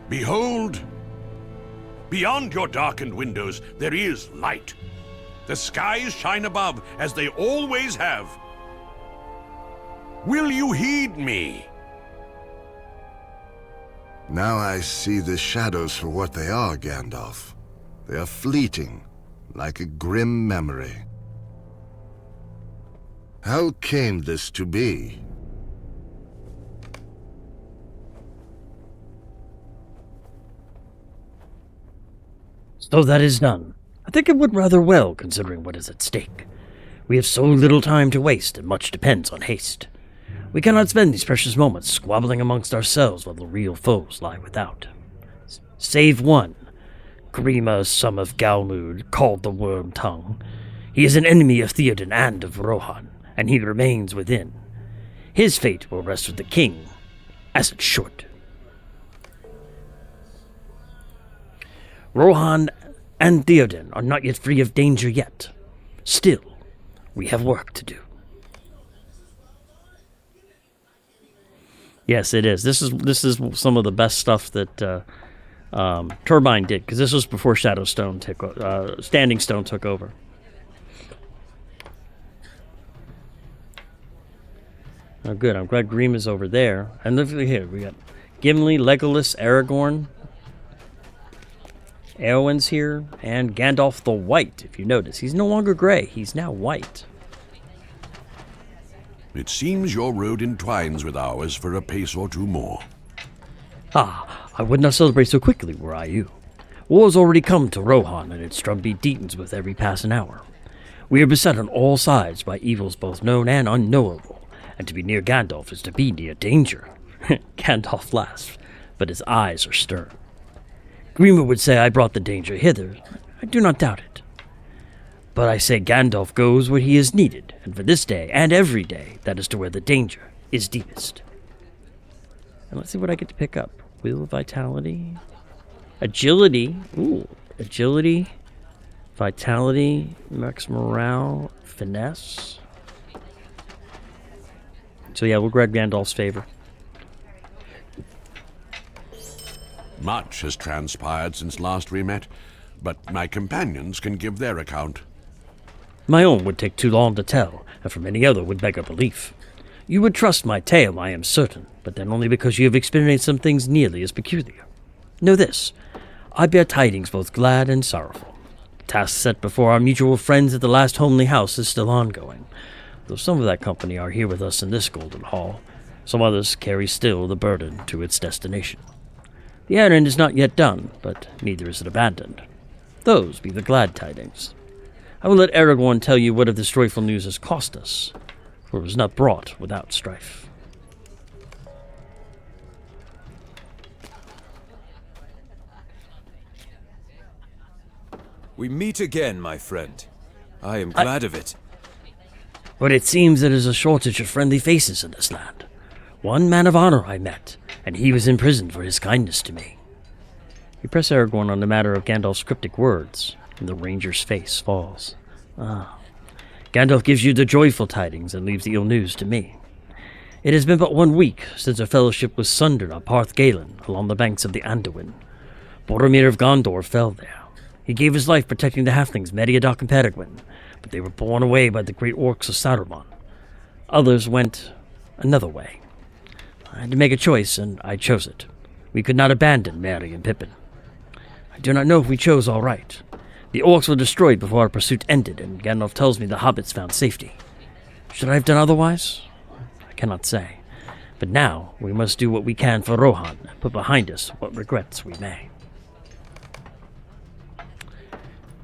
Behold! Beyond your darkened windows, there is light. The skies shine above, as they always have. Will you heed me? Now I see the shadows for what they are, Gandalf. They are fleeting, like a grim memory. How came this to be? So that is done. I think it went rather well, considering what is at stake. We have so little time to waste, and much depends on haste. We cannot spend these precious moments squabbling amongst ourselves while the real foes lie without. Save one, Grima, son of Galmud, called the Wormtongue. He is an enemy of Theoden and of Rohan, and he remains within. His fate will rest with the king, as it should. Rohan and Theoden are not yet free of danger yet. Still, we have work to do. Yes, it is. This is some of the best stuff that Turbine did, because this was before Standing Stone took over. Oh, good. I'm glad Grima's over there. And look here, we got Gimli, Legolas, Aragorn. Eowyn's here, and Gandalf the White, if you notice. He's no longer gray, he's now white. It seems your road entwines with ours for a pace or two more. Ah, I would not celebrate so quickly were I you. War's already come to Rohan, and its drumbeat deepens with every passing hour. We are beset on all sides by evils both known and unknowable, and to be near Gandalf is to be near danger. Gandalf laughs, but his eyes are stern. Grima would say I brought the danger hither. I do not doubt it. But I say Gandalf goes where he is needed, and for this day, and every day, that is to where the danger is deepest. And let's see what I get to pick up. Will, vitality, agility. Ooh, agility, vitality, max morale, finesse. So yeah, we'll grab Gandalf's favor. Much has transpired since last we met, but my companions can give their account. My own would take too long to tell, and from any other would beg a belief. You would trust my tale, I am certain, but then only because you have experienced some things nearly as peculiar. Know this, I bear tidings both glad and sorrowful. The task set before our mutual friends at the last homely house is still ongoing, though some of that company are here with us in this golden hall. Some others carry still the burden to its destination. The errand is not yet done, but neither is it abandoned. Those be the glad tidings. I will let Aragorn tell you what of this joyful news has cost us, for it was not brought without strife. We meet again, my friend. I am glad of it. But it seems there is a shortage of friendly faces in this land. One man of honor I met, and he was imprisoned for his kindness to me. You press Aragorn on the matter of Gandalf's cryptic words, and the ranger's face falls. Ah, Gandalf gives you the joyful tidings and leaves the ill news to me. It has been but 1 week since our fellowship was sundered on Parth Galen along the banks of the Anduin. Boromir of Gondor fell there. He gave his life protecting the halflings Meriadoc and Peregrine, but they were borne away by the great orcs of Saruman. Others went another way. I had to make a choice, and I chose it. We could not abandon Merry and Pippin. I do not know if we chose all right. The orcs were destroyed before our pursuit ended, and Gandalf tells me the hobbits found safety. Should I have done otherwise? I cannot say. But now we must do what we can for Rohan, and put behind us what regrets we may.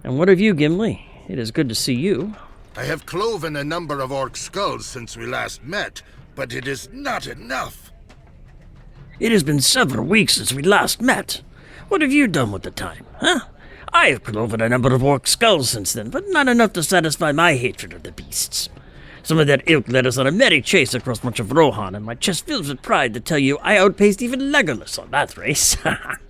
And what of you, Gimli? It is good to see you. I have cloven a number of orc skulls since we last met, but it is not enough. It has been several weeks since we last met. What have you done with the time, huh? I have cloven a number of orc skulls since then, but not enough to satisfy my hatred of the beasts. Some of their ilk led us on a merry chase across much of Rohan, and my chest fills with pride to tell you I outpaced even Legolas on that race.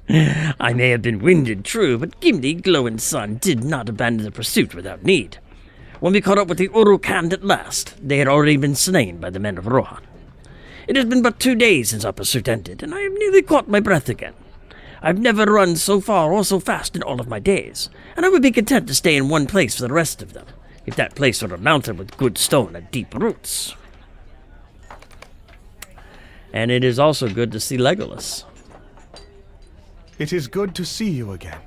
I may have been winded, true, but Gimli, Glowing Sun, did not abandon the pursuit without need. When we caught up with the Uruk-hai at last, they had already been slain by the men of Rohan. It has been but 2 days since our pursuit ended, and I have nearly caught my breath again. I've never run so far or so fast in all of my days, and I would be content to stay in one place for the rest of them, if that place were a mountain with good stone and deep roots. And it is also good to see Legolas. It is good to see you again,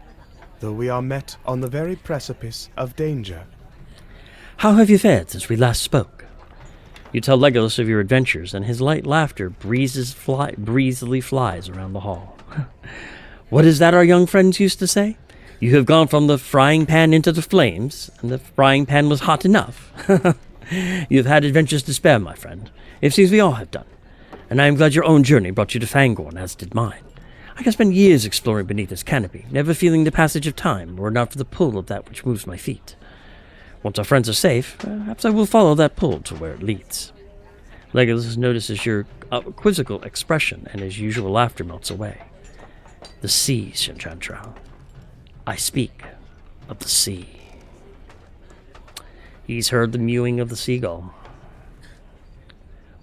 though we are met on the very precipice of danger. How have you fared since we last spoke? You tell Legolas of your adventures, and his light laughter breezily flies around the hall. What is that our young friends used to say? You have gone from the frying pan into the flames, and the frying pan was hot enough. You have had adventures to spare, my friend. It seems we all have done. And I am glad your own journey brought you to Fangorn, as did mine. I can spend years exploring beneath its canopy, never feeling the passage of time, or not for the pull of that which moves my feet. Once our friends are safe, perhaps I will follow that pull to where it leads. Legolas notices your quizzical expression, and his usual laughter melts away. The sea, Shin-Chan-Trao. I speak of the sea. He's heard the mewing of the seagull.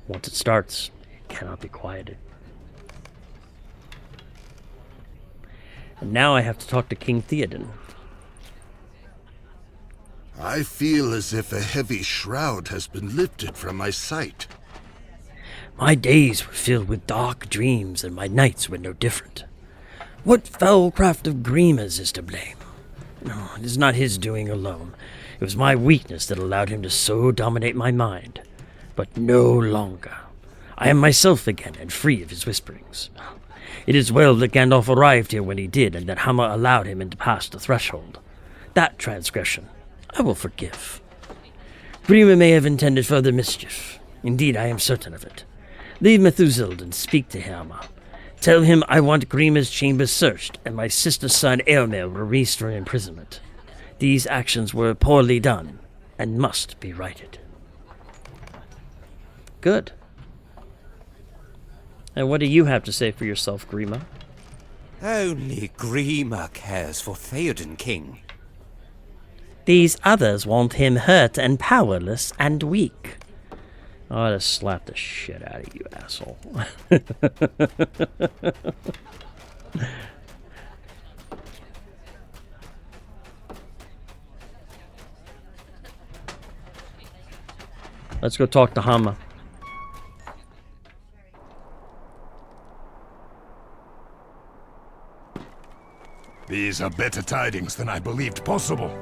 Once it starts, it cannot be quieted. And now I have to talk to King Theoden. I feel as if a heavy shroud has been lifted from my sight. My days were filled with dark dreams, and my nights were no different. What foul craft of Grima's is to blame? No, it is not his doing alone. It was my weakness that allowed him to so dominate my mind. But no longer. I am myself again and free of his whisperings. It is well that Gandalf arrived here when he did, and that Hammer allowed him to pass the threshold. That transgression I will forgive. Grima may have intended further mischief. Indeed, I am certain of it. Leave Methuselah and speak to Hammer. Tell him I want Grima's chambers searched, and my sister's son Eomer released from imprisonment. These actions were poorly done, and must be righted. Good. And what do you have to say for yourself, Grima? Only Grima cares for Theoden, King. These others want him hurt and powerless and weak. Oh, I'd have slapped the shit out of you, asshole. Let's go talk to Hama. These are better tidings than I believed possible.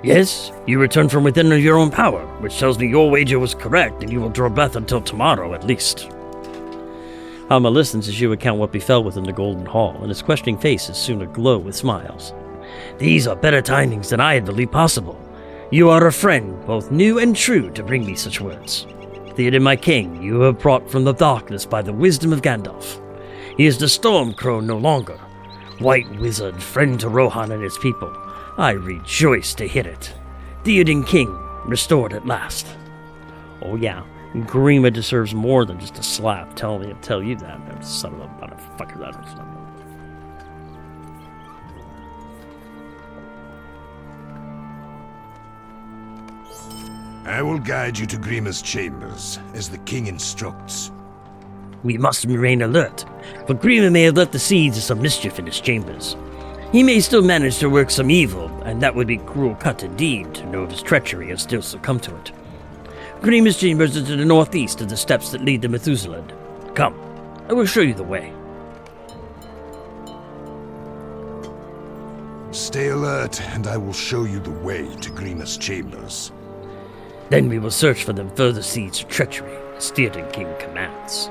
Yes, you returned from within your own power, which tells me your wager was correct, and you will draw breath until tomorrow at least. Hama listens as you recount what befell within the Golden Hall, and his questioning face is soon aglow with smiles. These are better tidings than I had believed possible. You are a friend, both new and true, to bring me such words. Theoden, my king, you are brought from the darkness by the wisdom of Gandalf. He is the Storm Crow no longer. White wizard, friend to Rohan and his people. I rejoice to hear it. Theoden King, restored at last. Oh yeah, Grima deserves more than just a slap. Tell you that, son of a motherfucker. That was not. I will guide you to Grima's chambers, as the king instructs. We must remain alert, for Grima may have left the seeds of some mischief in his chambers. He may still manage to work some evil, and that would be cruel cut indeed to know of his treachery and still succumb to it. Grima's chambers are to the northeast of the steps that lead to Methuselah. Come, I will show you the way. Stay alert, and I will show you the way to Grima's chambers. Then we will search for them further seeds of treachery, as Theoden King commands.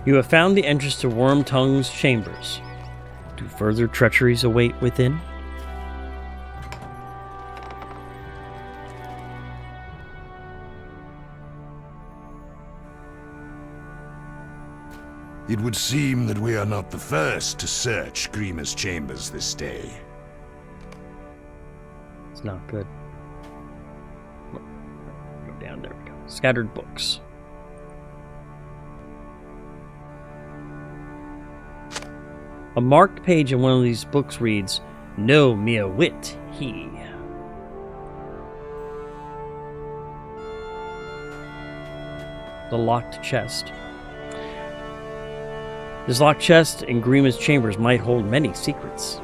You have found the entrance to Wormtongue's chambers. Do further treacheries await within? It would seem that we are not the first to search Grima's chambers this day. It's not good. Go down, there we go. Scattered books. A marked page in one of these books reads, "No mere wit, he." The locked chest. This locked chest in Grima's chambers might hold many secrets.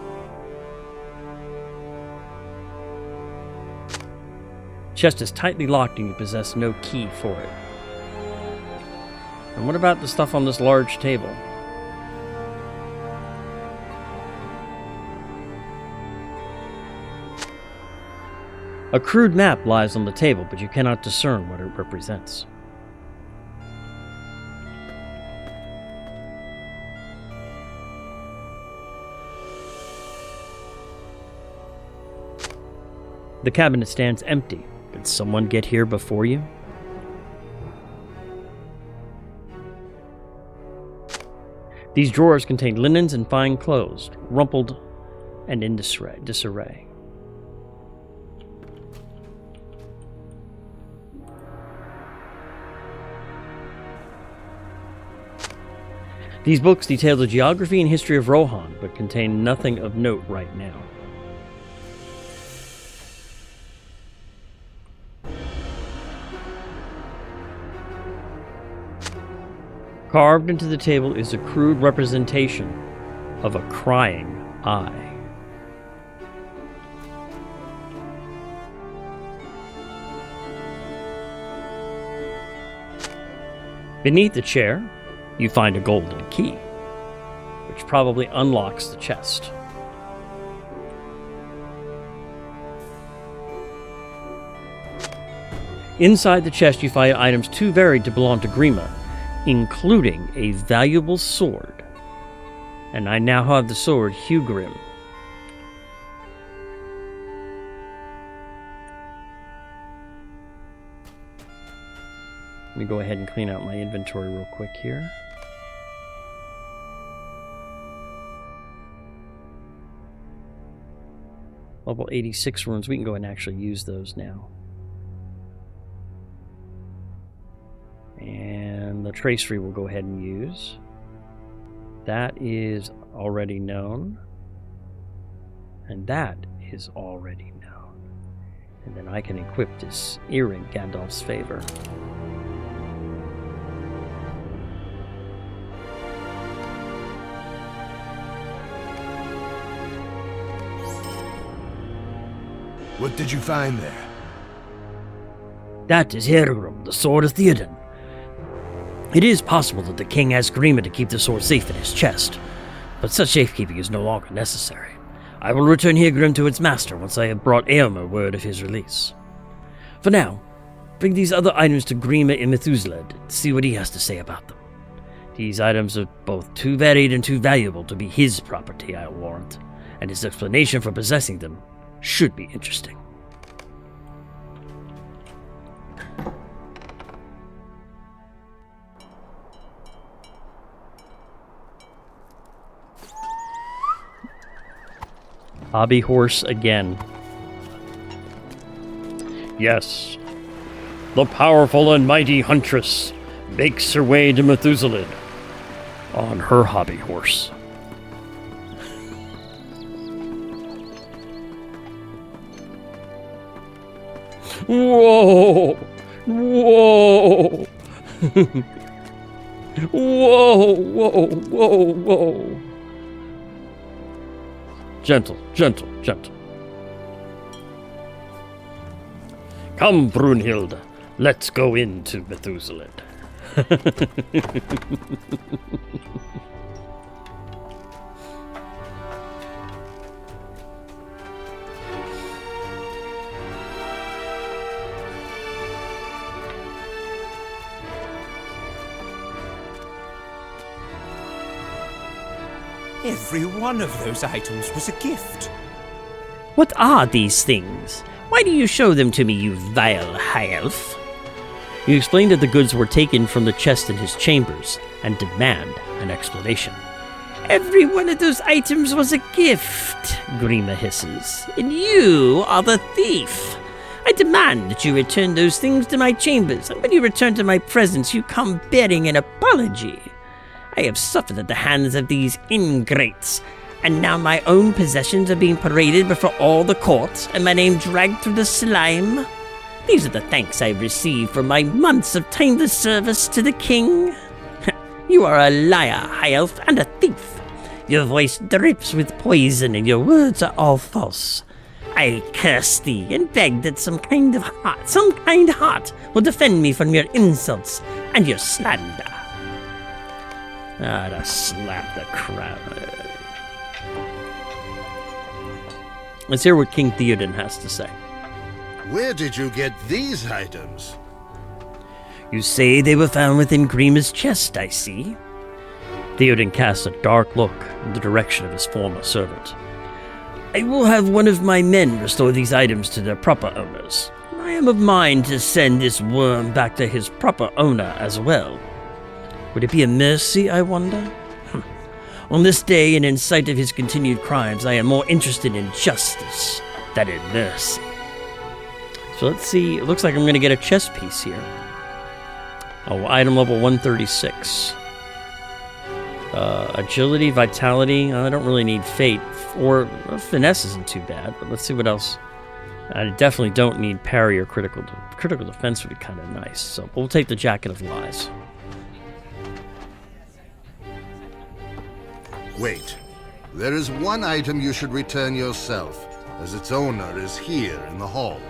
The chest is tightly locked and you possess no key for it. And what about the stuff on this large table? A crude map lies on the table, but you cannot discern what it represents. The cabinet stands empty. Did someone get here before you? These drawers contain linens and fine clothes, rumpled and in disarray. These books detail the geography and history of Rohan, but contain nothing of note right now. Carved into the table is a crude representation of a crying eye. Beneath the chair, you find a golden key, which probably unlocks the chest. Inside the chest, you find items too varied to belong to Grima, including a valuable sword. And I now have the sword Hugrim. Let me go ahead and clean out my inventory real quick here. Level 86 runes, we can go ahead and actually use those now. And the tracery we'll go ahead and use. That is already known. And that is already known. And then I can equip this earring, Gandalf's favor. What did you find there? That is Hergrim, the sword of Theoden. It is possible that the king asked Grima to keep the sword safe in his chest, but such safekeeping is no longer necessary. I will return Hergrim to its master once I have brought Eomer word of his release. For now, bring these other items to Grima in Methuselah and see what he has to say about them. These items are both too varied and too valuable to be his property, I'll warrant, and his explanation for possessing them should be interesting. Hobby horse again. Yes, the powerful and mighty huntress makes her way to Methuselah on her hobby horse. Whoa! Whoa! Whoa! Whoa! Whoa! Whoa! Gentle, gentle, gentle. Come, Brunhild, let's go into Methuselah. Every one of those items was a gift. What are these things? Why do you show them to me, you vile high elf? You explain that the goods were taken from the chest in his chambers and demand an explanation. Every one of those items was a gift, Grima hisses, and you are the thief. I demand that you return those things to my chambers, and when you return to my presence, you come bearing an apology. I have suffered at the hands of these ingrates, and now my own possessions are being paraded before all the courts, and my name dragged through the slime. These are the thanks I've received for my months of timeless service to the king. You are a liar, high elf, and a thief. Your voice drips with poison, and your words are all false. I curse thee, and beg that some kind heart will defend me from your insults and your slander. To slap the crap. Let's hear what King Theoden has to say. Where did you get these items? You say they were found within Grima's chest, I see. Theoden casts a dark look in the direction of his former servant. I will have one of my men restore these items to their proper owners. I am of mind to send this worm back to his proper owner as well. Would it be a mercy, I wonder? On this day, and in sight of his continued crimes, I am more interested in justice than in mercy. So let's see. It looks like I'm going to get a chess piece here. Oh, item level 136. Agility, vitality. I don't really need fate. Or finesse isn't too bad, but let's see what else. I definitely don't need parry or critical. Critical defense would be kind of nice. So we'll take the Jacket of Lies. Wait. There is one item you should return yourself, as its owner is here in the hall.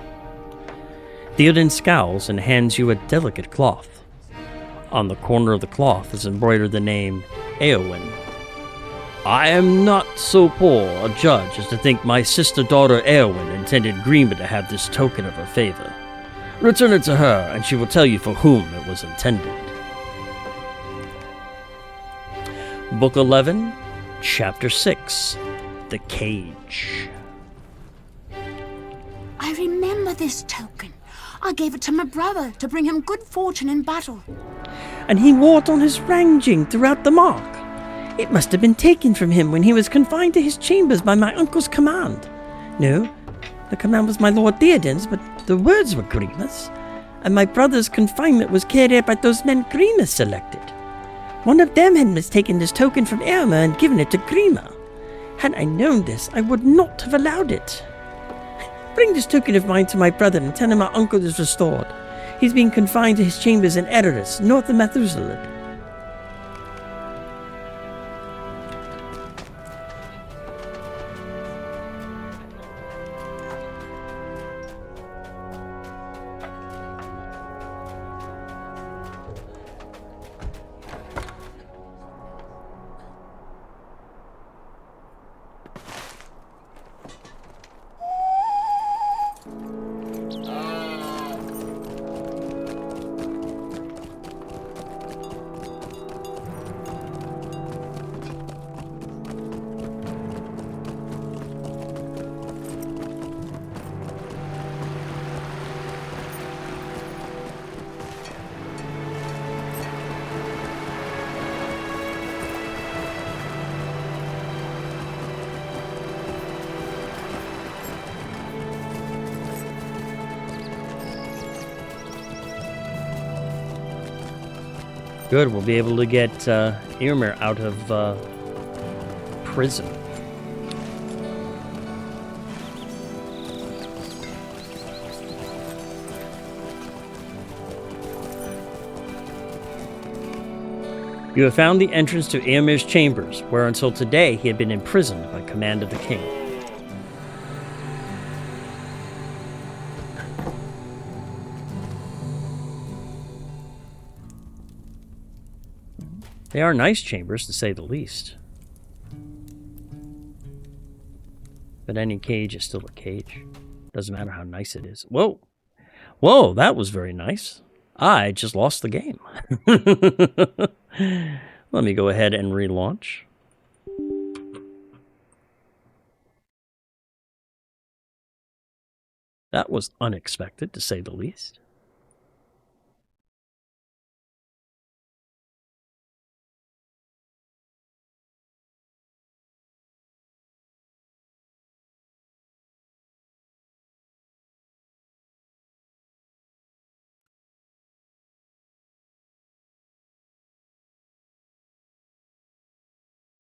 Theoden scowls and hands you a delicate cloth. On the corner of the cloth is embroidered the name Eowyn. I am not so poor a judge as to think my sister-daughter Eowyn intended Grima to have this token of her favor. Return it to her, and she will tell you for whom it was intended. Book 11, Chapter 6, The Cage. I remember this token. I gave it to my brother to bring him good fortune in battle. And he wore it on his ranging throughout the mark. It must have been taken from him when he was confined to his chambers by my uncle's command. No, the command was my Lord Theoden's, but the words were Grima's, and my brother's confinement was carried out by those men Grima selected. One of them had mistaken this token from Eomer and given it to Grima. Had I known this, I would not have allowed it. Bring this token of mine to my brother and tell him our uncle is restored. He's being confined to his chambers in Edoras, north of Methuselah. Good, we'll be able to get Eomer out of prison. You have found the entrance to Eomer's chambers, where until today he had been imprisoned by command of the king. They are nice chambers, to say the least. But any cage is still a cage. Doesn't matter how nice it is. Whoa! Whoa, that was very nice. I just lost the game. Let me go ahead and relaunch. That was unexpected, to say the least.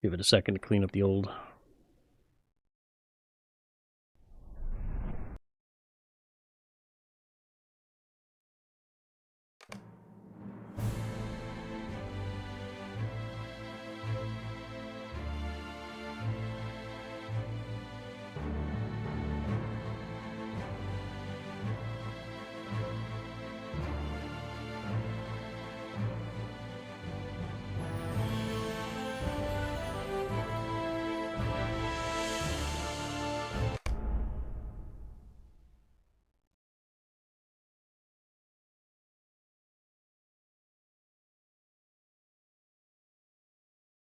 Give it a second to clean up the old.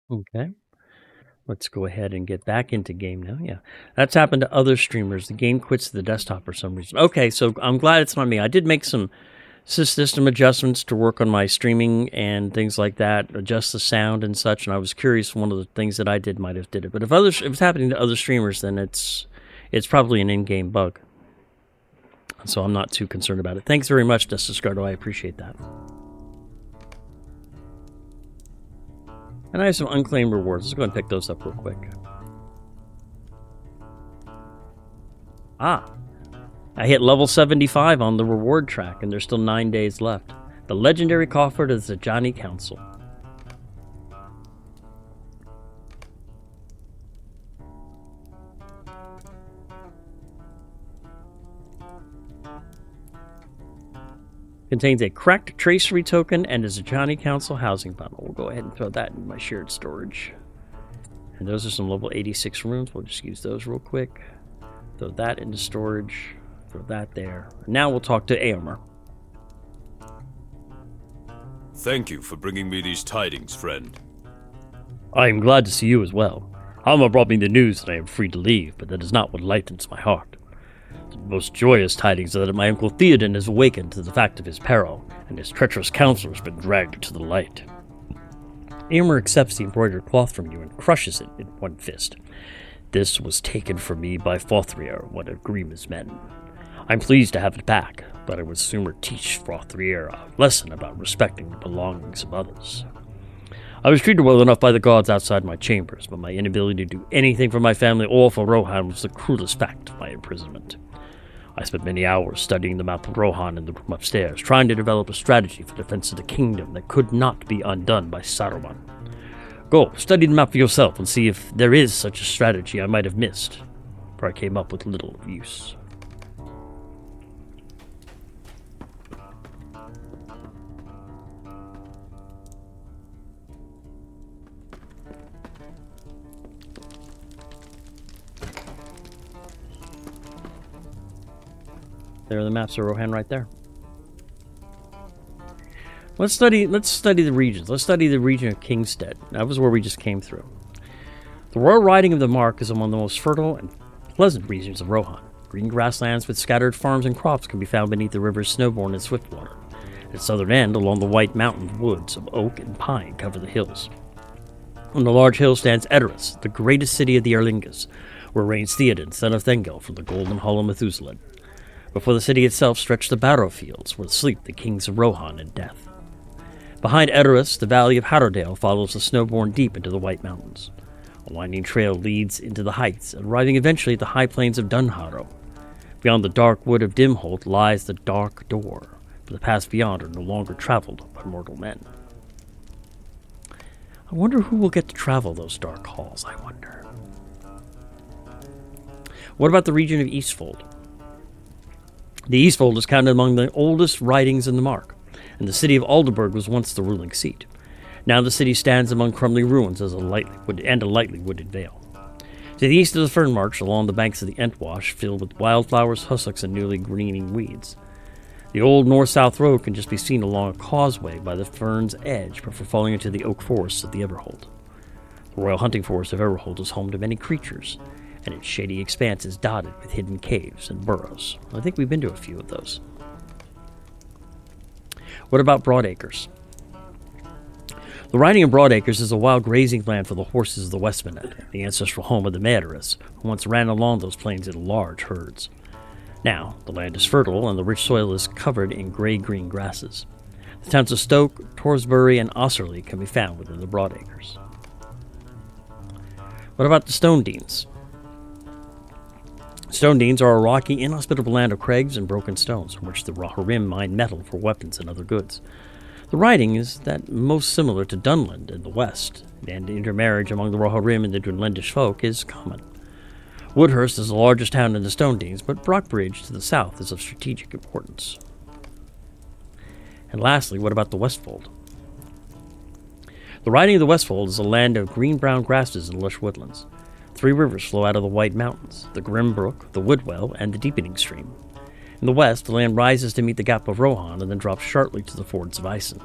Okay. Let's go ahead and get back into game now. Yeah, that's happened to other streamers. The game quits the desktop for some reason. Okay, so I'm glad it's not me. I did make some system adjustments to work on my streaming and things like that, adjust the sound and such. And I was curious, one of the things that I did might have did it. But if it's happening to other streamers, then it's probably an in-game bug. So I'm not too concerned about it. Thanks very much, Desiscardo. I appreciate that. And I have some unclaimed rewards. Let's go ahead and pick those up real quick. I hit level 75 on the reward track, and there's still 9 days left. The legendary coffer to the Johnny Council. Contains a cracked tracery token and is a Johnny Council housing bundle. We'll go ahead and throw that in my shared storage. And those are some level 86 runes. We'll just use those real quick. Throw that into storage. Throw that there. Now we'll talk to Eomer. Thank you for bringing me these tidings, friend. I am glad to see you as well. Alma brought me the news that I am free to leave, but that is not what lightens my heart. The most joyous tidings are that my uncle Theoden has awakened to the fact of his peril, and his treacherous counsel has been dragged into the light. Eomer accepts the embroidered cloth from you and crushes it in one fist. This was taken from me by Frothrier, one of Grima's men. I'm pleased to have it back, but I would sooner teach Frothrier a lesson about respecting the belongings of others. I was treated well enough by the gods outside my chambers, but my inability to do anything for my family or for Rohan was the cruelest fact of my imprisonment. I spent many hours studying the map of Rohan in the room upstairs, trying to develop a strategy for defense of the kingdom that could not be undone by Saruman. Go, study the map for yourself and see if there is such a strategy I might have missed, for I came up with little of use. There are the maps of Rohan right there. Let's study the regions. Let's study the region of Kingstead. That was where we just came through. The royal riding of the Mark is among the most fertile and pleasant regions of Rohan. Green grasslands with scattered farms and crops can be found beneath the rivers Snowbourne and Swiftwater. At its southern end, along the White Mountain, woods of oak and pine cover the hills. On the large hill stands Edoras, the greatest city of the Erlingas, where reigns Theoden, son of Thengel, from the Golden Hall of Methuselah. Before the city itself stretch the battlefields, where sleep the kings of Rohan in death. Behind Edoras, the valley of Hatterdale follows the Snowbourne deep into the White Mountains. A winding trail leads into the heights, arriving eventually at the high plains of Dunharrow. Beyond the dark wood of Dimholt lies the Dark Door, but the paths beyond are no longer traveled by mortal men. I wonder who will get to travel those dark halls, I wonder. What about the region of Eastfold? The Eastfold is counted among the oldest writings in the Mark, and the city of Alderburg was once the ruling seat. Now the city stands among crumbling ruins as a lightly wooded vale. To the east of the Fernmarch, along the banks of the Entwash, filled with wildflowers, hussocks, and newly greening weeds. The old north-south road can just be seen along a causeway by the Fern's edge before falling into the oak forests of the Everhold. The Royal Hunting Forest of Everhold is home to many creatures, and its shady expanse is dotted with hidden caves and burrows. I think we've been to a few of those. What about Broadacres? The riding of Broadacres is a wild grazing land for the horses of the Westmanet, the ancestral home of the Maedaris, who once ran along those plains in large herds. Now, the land is fertile, and the rich soil is covered in gray-green grasses. The towns of Stoke, Torsbury, and Osserley can be found within the Broadacres. What about the Stone Deans? Stone Deans are a rocky, inhospitable land of crags and broken stones, from which the Rohirrim mine metal for weapons and other goods. The writing is that most similar to Dunland in the west, and intermarriage among the Rohirrim and the Dunlendish folk is common. Woodhurst is the largest town in the Stone Deans, but Brockbridge to the south is of strategic importance. And lastly, what about the Westfold? The riding of the Westfold is a land of green-brown grasses and lush woodlands. 3 rivers flow out of the White Mountains, the Grimbrook, the Woodwell, and the Deepening Stream. In the west, the land rises to meet the Gap of Rohan and then drops sharply to the fords of Isen.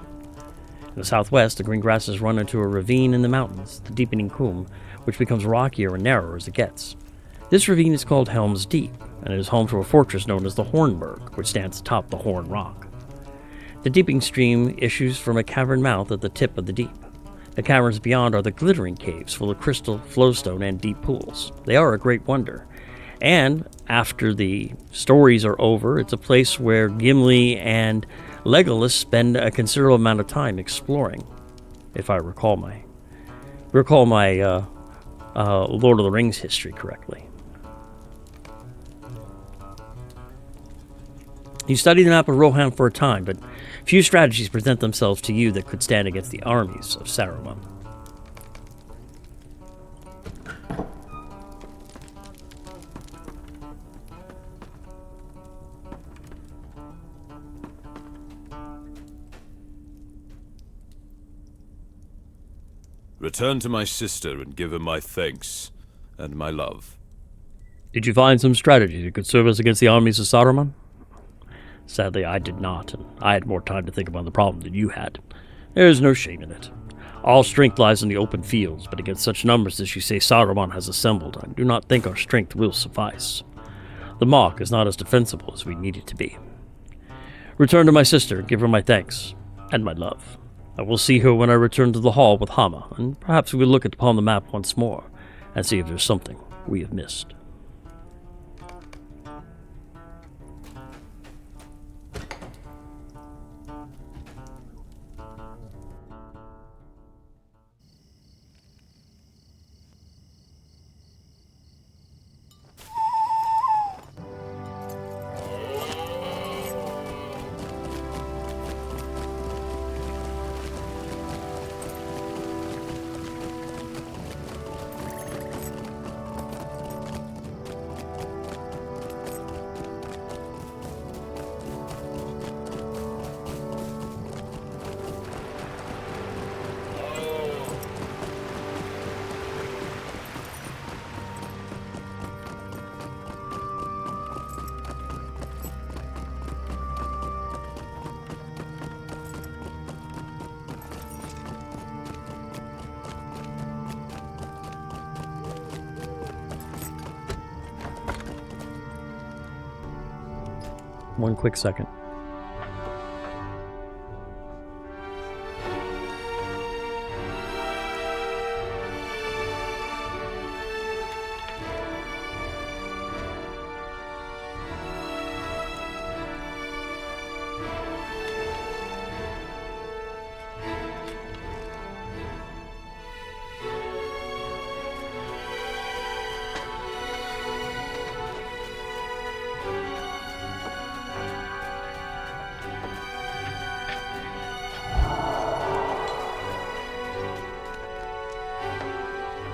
In the southwest, the green grasses run into a ravine in the mountains, the Deepening Coombe, which becomes rockier and narrower as it gets. This ravine is called Helm's Deep, and it is home to a fortress known as the Hornburg, which stands atop the Horn Rock. The deeping stream issues from a cavern mouth at the tip of the deep. The caverns beyond are the glittering caves full of crystal, flowstone, and deep pools. They are a great wonder. And after the stories are over, it's a place where Gimli and Legolas spend a considerable amount of time exploring, if I recall my Lord of the Rings history correctly. You study the map of Rohan for a time, but few strategies present themselves to you that could stand against the armies of Saruman. Return to my sister and give her my thanks and my love. Did you find some strategy that could serve us against the armies of Saruman? Sadly, I did not, and I had more time to think about the problem than you had. There is no shame in it. All strength lies in the open fields, but against such numbers as you say Saruman has assembled, I do not think our strength will suffice. The Mach is not as defensible as we need it to be. Return to my sister, give her my thanks, and my love. I will see her when I return to the hall with Hama, and perhaps we will look upon the map once more, and see if there's something we have missed. One quick second.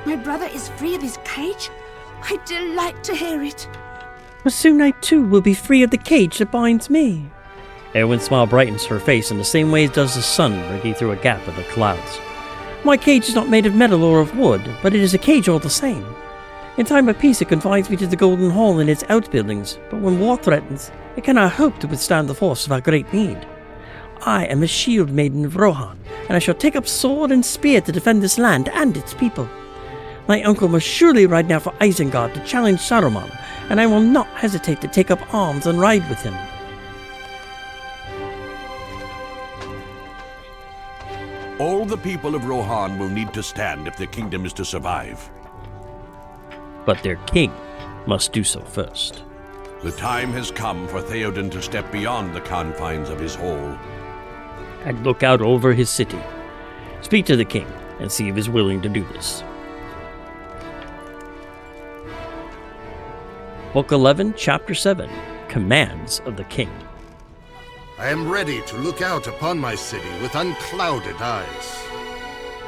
My brother is free of his cage? I delight to hear it. But soon I too will be free of the cage that binds me. Erwin's smile brightens her face in the same way as does the sun breaking through a gap in the clouds. My cage is not made of metal or of wood, but it is a cage all the same. In time of peace it confines me to the Golden Hall and its outbuildings, but when war threatens, it cannot hope to withstand the force of our great need. I am a shield maiden of Rohan, and I shall take up sword and spear to defend this land and its people. My uncle must surely ride now for Isengard to challenge Saruman, and I will not hesitate to take up arms and ride with him. All the people of Rohan will need to stand if the kingdom is to survive. But their king must do so first. The time has come for Theoden to step beyond the confines of his hall. And look out over his city. Speak to the king and see if he is willing to do this. Book 11, Chapter 7, Commands of the King. I am ready to look out upon my city with unclouded eyes.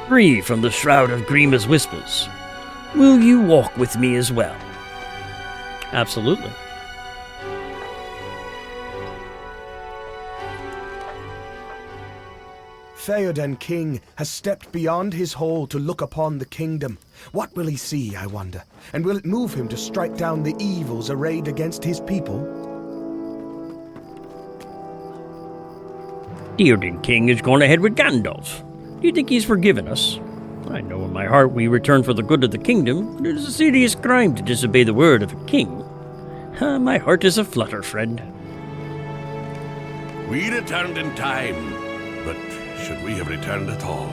Free from the shroud of Grima's whispers, will you walk with me as well? Absolutely. Theoden King has stepped beyond his hall to look upon the kingdom. What will he see, I wonder? And will it move him to strike down the evils arrayed against his people? Theoden King has gone ahead with Gandalf. Do you think he's forgiven us? I know in my heart we return for the good of the kingdom, but it is a serious crime to disobey the word of a king. My heart is a flutter, friend. We returned in time, but should we have returned at all?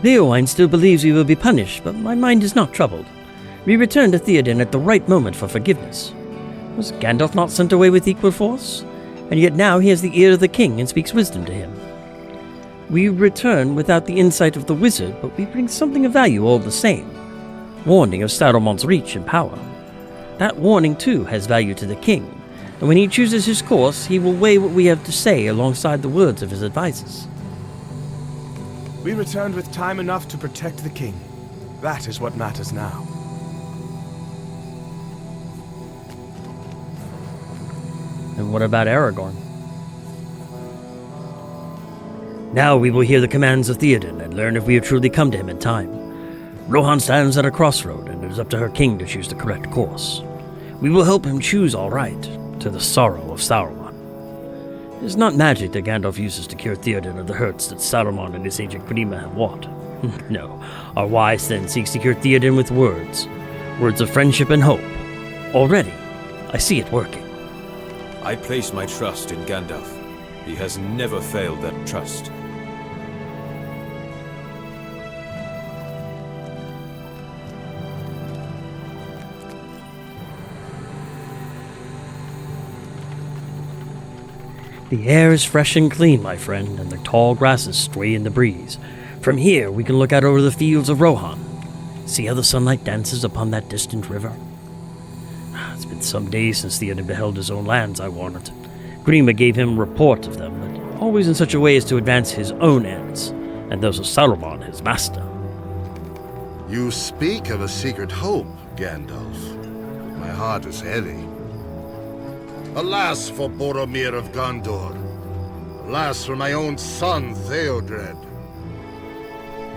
Leowine still believes we will be punished, but my mind is not troubled. We returned to Theoden at the right moment for forgiveness. Was Gandalf not sent away with equal force? And yet now he has the ear of the king and speaks wisdom to him. We return without the insight of the wizard, but we bring something of value all the same. Warning of Saruman's reach and power. That warning, too, has value to the king, and when he chooses his course, he will weigh what we have to say alongside the words of his advisors. We returned with time enough to protect the king. That is what matters now. And what about Aragorn? Now we will hear the commands of Theoden and learn if we have truly come to him in time. Rohan stands at a crossroad, and it is up to her king to choose the correct course. We will help him choose all right, to the sorrow of Sauron. It is not magic that Gandalf uses to cure Theoden of the hurts that Saruman and his agent Grima have wrought. No, our wise then seeks to cure Theoden with words. Words of friendship and hope. Already, I see it working. I place my trust in Gandalf. He has never failed that trust. The air is fresh and clean, my friend, and the tall grasses sway in the breeze. From here, we can look out over the fields of Rohan. See how the sunlight dances upon that distant river? It's been some days since Theoden beheld his own lands, I warrant. Grima gave him report of them, but always in such a way as to advance his own ends, and those of Saruman, his master. You speak of a secret hope, Gandalf. My heart is heavy. Alas for Boromir of Gondor. Alas for my own son, Theodred.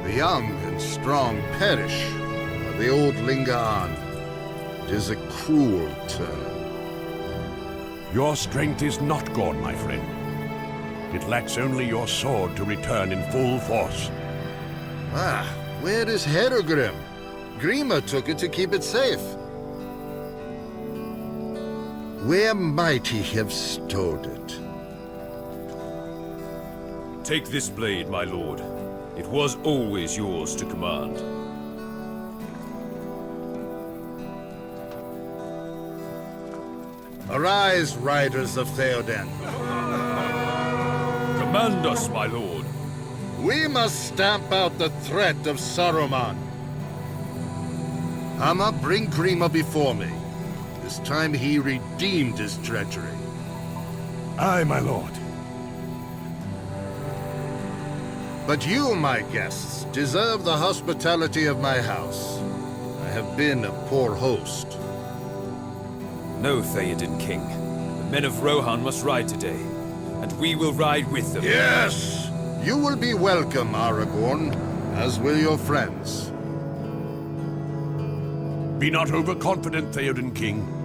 The young and strong perish, while the old linger on. It is a cruel turn. Your strength is not gone, my friend. It lacks only your sword to return in full force. Ah, where is Herogrim? Grima took it to keep it safe. Where might he have stowed it? Take this blade, my lord. It was always yours to command. Arise, riders of Theoden. Command us, my lord. We must stamp out the threat of Saruman. Amma, bring Grima before me. This time he redeemed his treachery. Aye, my lord. But you, my guests, deserve the hospitality of my house. I have been a poor host. No, Theoden King. The men of Rohan must ride today, and we will ride with them. Yes! You will be welcome, Aragorn, as will your friends. Be not overconfident, Theoden King.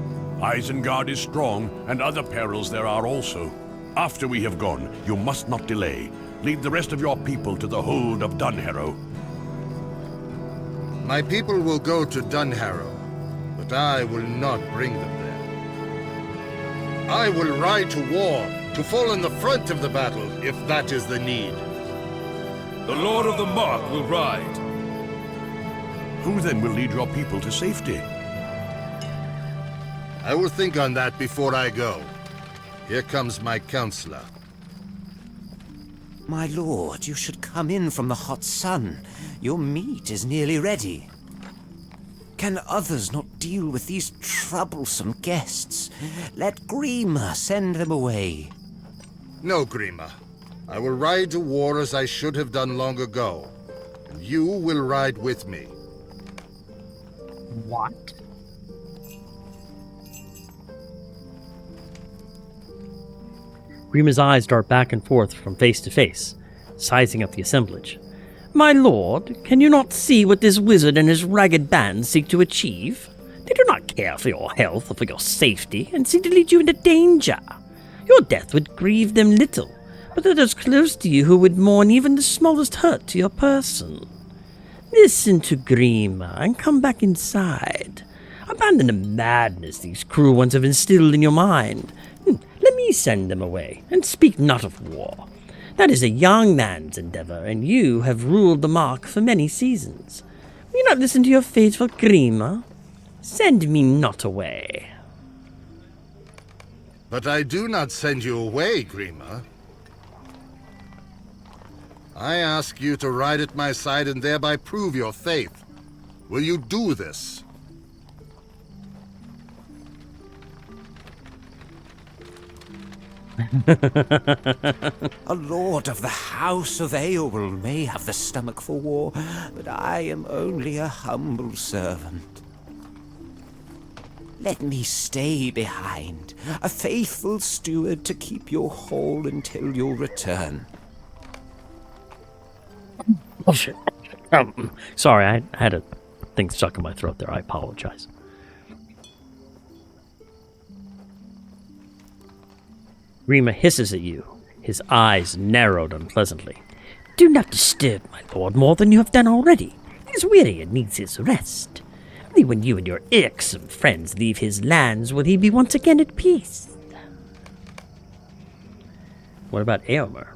Isengard is strong, and other perils there are also. After we have gone, you must not delay. Lead the rest of your people to the hold of Dunharrow. My people will go to Dunharrow, but I will not bring them there. I will ride to war, to fall in the front of the battle, if that is the need. The Lord of the Mark will ride. Who then will lead your people to safety? I will think on that before I go. Here comes my counselor. My lord, you should come in from the hot sun. Your meat is nearly ready. Can others not deal with these troublesome guests? Let Grima send them away. No, Grima. I will ride to war as I should have done long ago. And you will ride with me. What? Grima's eyes dart back and forth from face to face, sizing up the assemblage. My lord, can you not see what this wizard and his ragged band seek to achieve? They do not care for your health or for your safety, and seek to lead you into danger. Your death would grieve them little, but those close to you who would mourn even the smallest hurt to your person. Listen to Grima and come back inside. Abandon the madness these cruel ones have instilled in your mind. Let me send them away, and speak not of war. That is a young man's endeavor, and you have ruled the mark for many seasons. Will you not listen to your faithful Grima? Send me not away. But I do not send you away, Grima. I ask you to ride at my side and thereby prove your faith. Will you do this? A lord of the House of Eowel may have the stomach for war, but I am only a humble servant. Let me stay behind, a faithful steward to keep your hall until your return. Oh, shit. Sorry, I had a thing stuck in my throat there. I apologize. Grima hisses at you, his eyes narrowed unpleasantly. Do not disturb my lord more than you have done already. He is weary and needs his rest. Only when you and your irksome friends leave his lands will he be once again at peace. What about Eomer?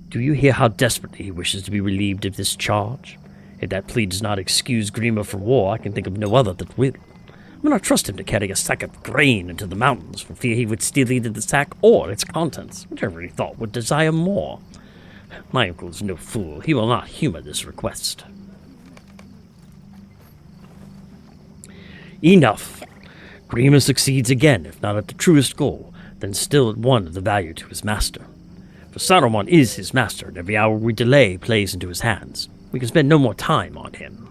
Do you hear how desperately he wishes to be relieved of this charge? If that plea does not excuse Grima from war, I can think of no other that will. I will not trust him to carry a sack of grain into the mountains, for fear he would steal either the sack or its contents, whichever he thought would desire more. My uncle is no fool. He will not humor this request. Enough. Grima succeeds again, if not at the truest goal, then still at one of the value to his master. For Saruman is his master, and every hour we delay plays into his hands. We can spend no more time on him.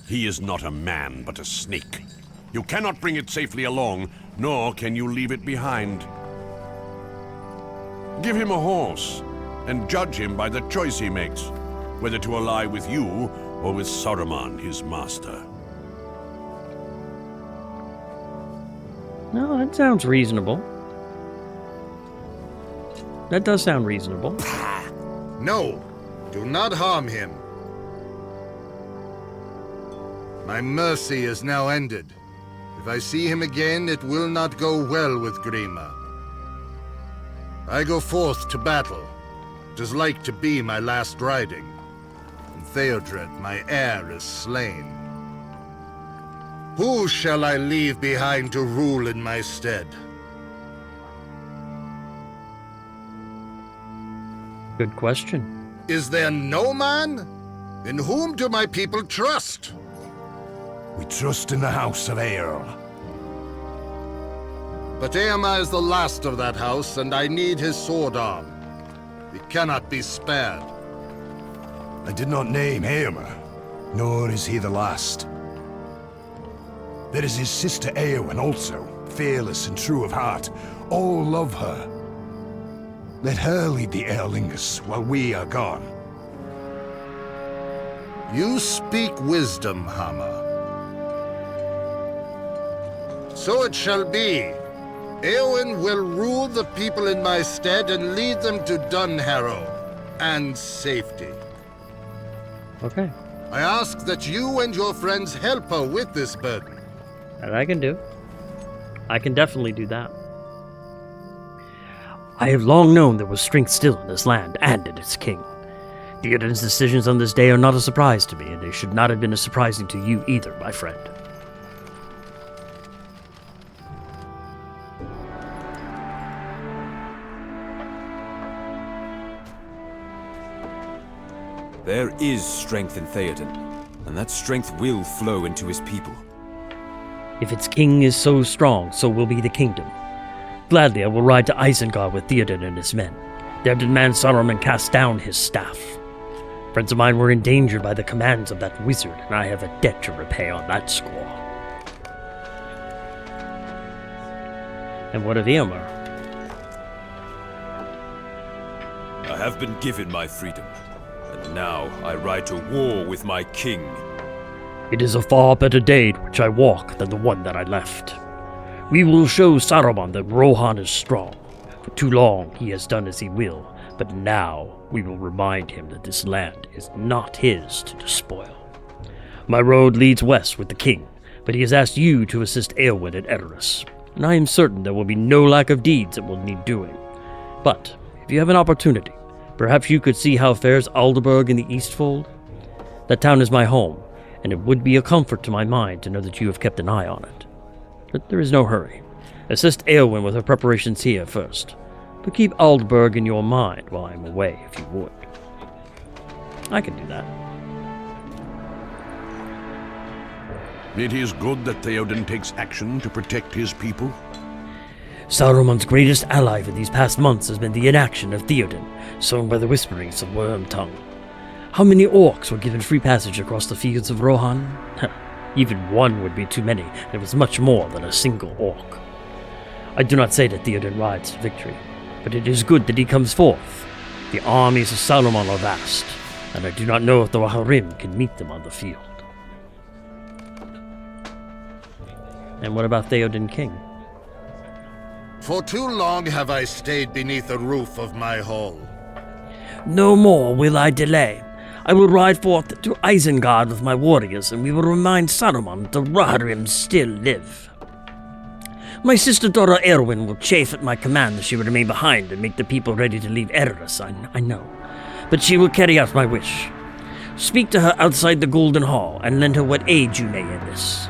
He is not a man, but a snake. You cannot bring it safely along, nor can you leave it behind. Give him a horse, and judge him by the choice he makes, whether to ally with you or with Saruman, his master. No, that sounds reasonable. That does sound reasonable. No, do not harm him. My mercy is now ended. If I see him again, it will not go well with Grima. I go forth to battle. 'Tis like to be my last riding. And Theodred, my heir, is slain. Who shall I leave behind to rule in my stead? Good question. Is there no man? In whom do my people trust? We trust in the House of Earl. But Eomer is the last of that house, and I need his sword arm. He cannot be spared. I did not name Eomer, nor is he the last. There is his sister Eowyn also, fearless and true of heart. All love her. Let her lead the Erlingus while we are gone. You speak wisdom, Hammer. So it shall be. Eowyn will rule the people in my stead and lead them to Dunharrow and safety. Okay. I ask that you and your friends help her with this burden. That I can do. I can definitely do that. I have long known there was strength still in this land and in its king. Theoden's decisions on this day are not a surprise to me, and they should not have been as surprising to you either, my friend. There is strength in Theoden, and that strength will flow into his people. If its king is so strong, so will be the kingdom. Gladly I will ride to Isengard with Theoden and his men. There did man Saruman cast down his staff. Friends of mine were endangered by the commands of that wizard, and I have a debt to repay on that score. And what of Eomer? I have been given my freedom, and now I ride to war with my king. It is a far better day which I walk than the one that I left. We will show Saruman that Rohan is strong. For too long he has done as he will, But now we will remind him that this land is not his to despoil. My road leads west with the king, but he has asked you to assist Eowyn at Edoras, and I am certain there will be no lack of deeds that will need doing. But if you have an opportunity, perhaps you could see how fares Alderburg in the Eastfold. That town is my home, and it would be a comfort to my mind to know that you have kept an eye on it. But there is no hurry. Assist Eowyn with her preparations here first, but keep Alderburg in your mind while I am away, if you would. I can do that. It is good that Theoden takes action to protect his people. Saruman's greatest ally for these past months has been the inaction of Theoden, sown by the whisperings of Wormtongue. How many orcs were given free passage across the fields of Rohan? Even one would be too many, and it was much more than a single orc. I do not say that Theoden rides to victory, but it is good that he comes forth. The armies of Saruman are vast, and I do not know if the Waharim can meet them on the field. And what about Theoden King? For too long have I stayed beneath the roof of my hall. No more will I delay. I will ride forth to Isengard with my warriors, and we will remind Saruman that the Rohirrim still live. My sister daughter Eowyn will chafe at my command that she would remain behind and make the people ready to leave Edoras, I know. But she will carry out my wish. Speak to her outside the Golden Hall, and lend her what aid you may in this.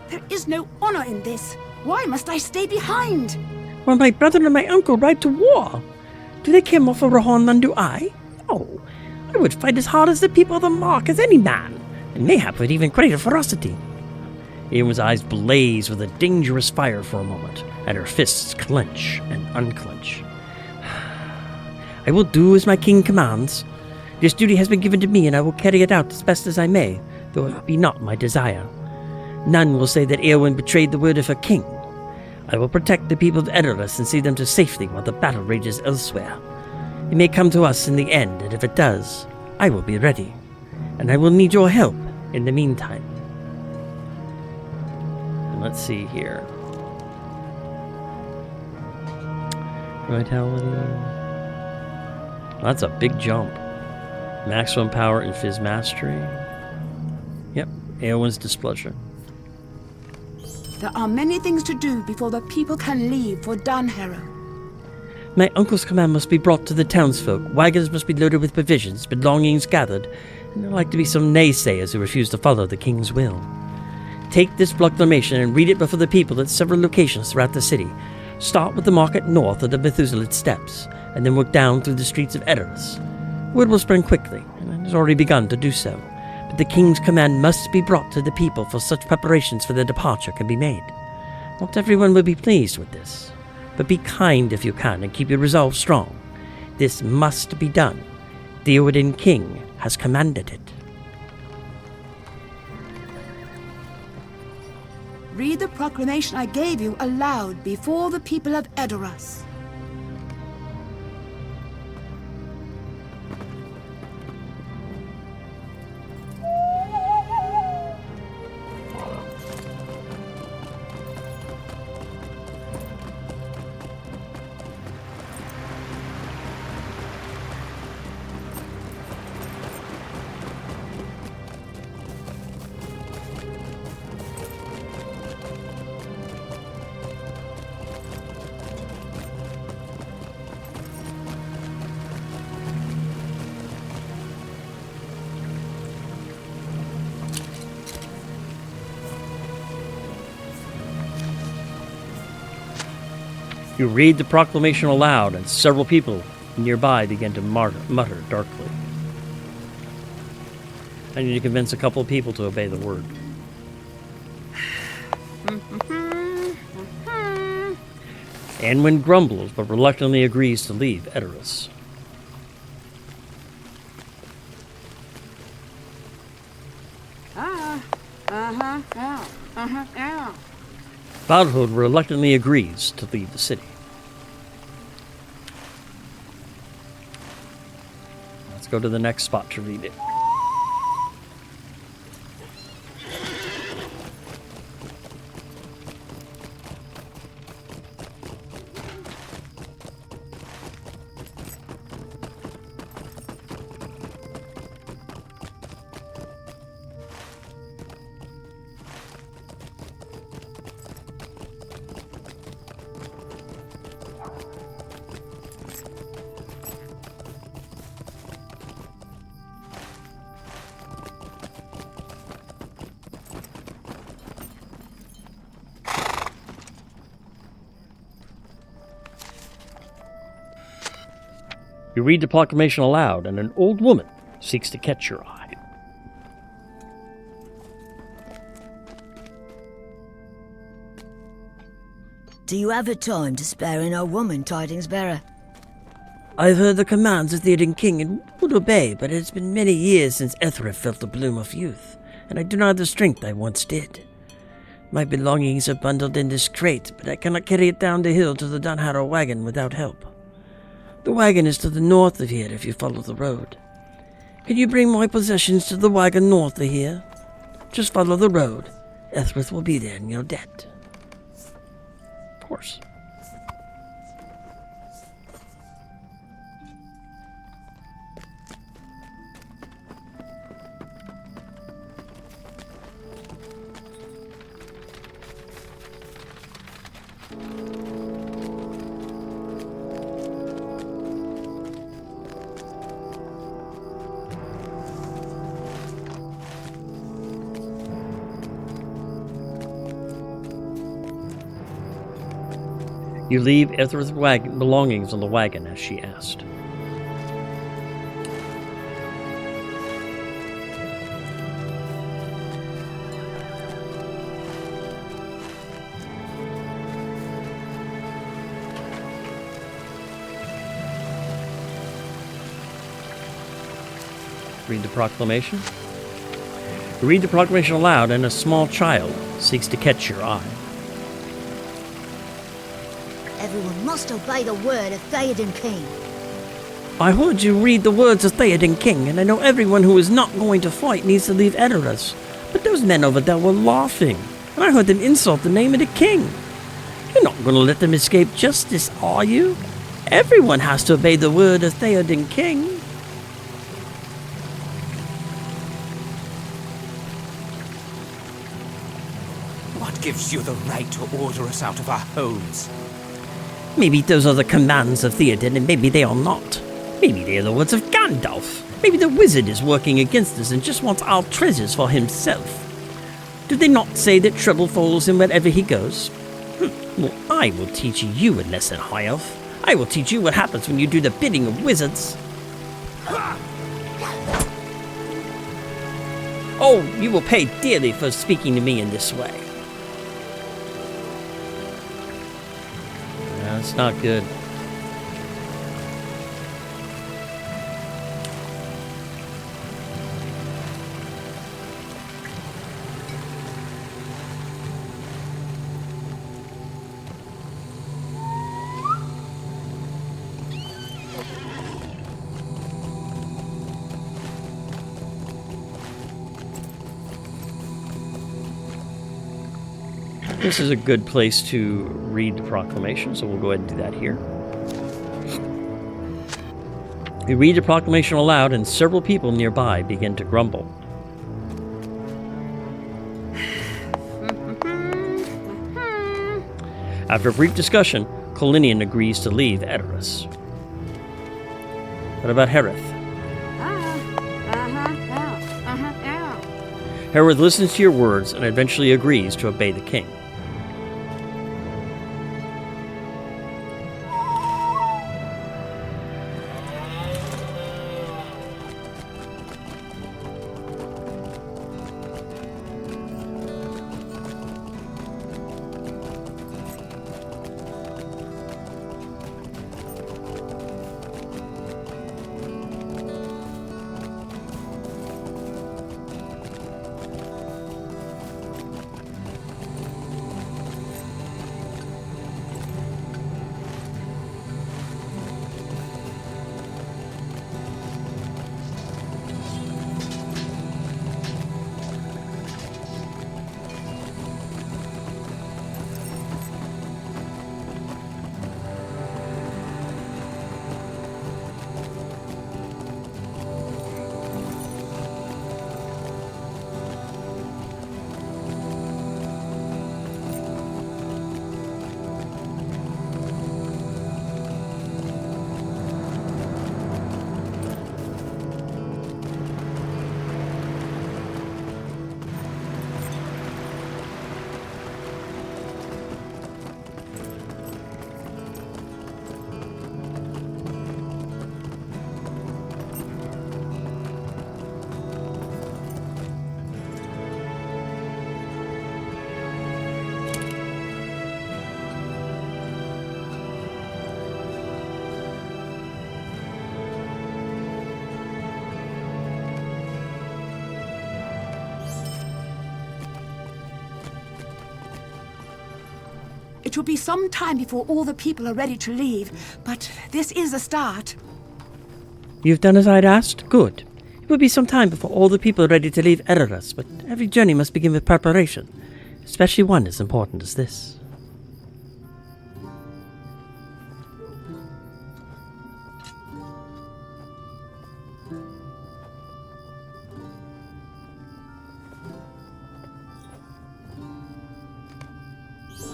There is no honor in this. Why must I stay behind? While my brother and my uncle ride to war. Do they care more for Rohan than do I? No. I would fight as hard as the people of the Mark as any man, and mayhap with even greater ferocity. Eowyn's eyes blaze with a dangerous fire for a moment, and her fists clench and unclench. I will do as my king commands. This duty has been given to me, and I will carry it out as best as I may, though it be not my desire. None will say that Eowyn betrayed the word of her king. I will protect the people of Edoras and see them to safety while the battle rages elsewhere. It may come to us in the end, and if it does, I will be ready. And I will need your help in the meantime. And let's see here. Vitality. That's a big jump. Maximum power and Fizz Mastery. Yep, Eowyn's Displeasure. There are many things to do before the people can leave for Dunharrow. My uncle's command must be brought to the townsfolk. Wagons must be loaded with provisions, belongings gathered, and there are like to be some naysayers who refuse to follow the king's will. Take this proclamation and read it before the people at several locations throughout the city. Start with the market north of the Methuselah Steps, and then work down through the streets of Edoras. Word will spread quickly, and it has already begun to do so. But the king's command must be brought to the people for such preparations for their departure can be made. Not everyone will be pleased with this, but be kind if you can and keep your resolve strong. This must be done. Theoden King has commanded it. Read the proclamation I gave you aloud before the people of Edoras. You read the proclamation aloud, and several people nearby begin to mutter darkly. I need to convince a couple of people to obey the word. Anwin grumbles, but reluctantly agrees to leave Edoras. Valhod reluctantly agrees to leave the city. Let's go to the next spot to read it. You read the proclamation aloud, and an old woman seeks to catch your eye. Do you have a time to spare an old woman, tidings bearer? I've heard the commands of the Theoden King and would obey, but it has been many years since Ethelred felt the bloom of youth, and I do not have the strength I once did. My belongings are bundled in this crate, but I cannot carry it down the hill to the Dunharrow wagon without help. The wagon is to the north of here if you follow the road. Can you bring my possessions to the wagon north of here? Just follow the road. Ethelred will be there in your debt. Of course. You leave Ethered's belongings on the wagon as she asked. Read the proclamation. You read the proclamation aloud, and a small child seeks to catch your eye. Everyone must obey the word of Theoden King. I heard you read the words of Theoden King, and I know everyone who is not going to fight needs to leave Edoras. But those men over there were laughing, and I heard them insult the name of the king. You're not going to let them escape justice, are you? Everyone has to obey the word of Theoden King. What gives you the right to order us out of our homes? Maybe those are the commands of Theoden, and maybe they are not. Maybe they are the words of Gandalf. Maybe the wizard is working against us and just wants our treasures for himself. Do they not say that trouble follows him wherever he goes? Well, I will teach you a lesson, High Elf. I will teach you what happens when you do the bidding of wizards. Oh, you will pay dearly for speaking to me in this way. That's not good. This is a good place to read the proclamation, so we'll go ahead and do that here. You read the proclamation aloud, and several people nearby begin to grumble. After a brief discussion, Colinian agrees to leave Edoras. What about Hereth? Hereth listens to your words and eventually agrees to obey the king. It will be some time before all the people are ready to leave, but this is a start. You've done as I'd asked? Good. It will be some time before all the people are ready to leave Edoras, but every journey must begin with preparation, especially one as important as this.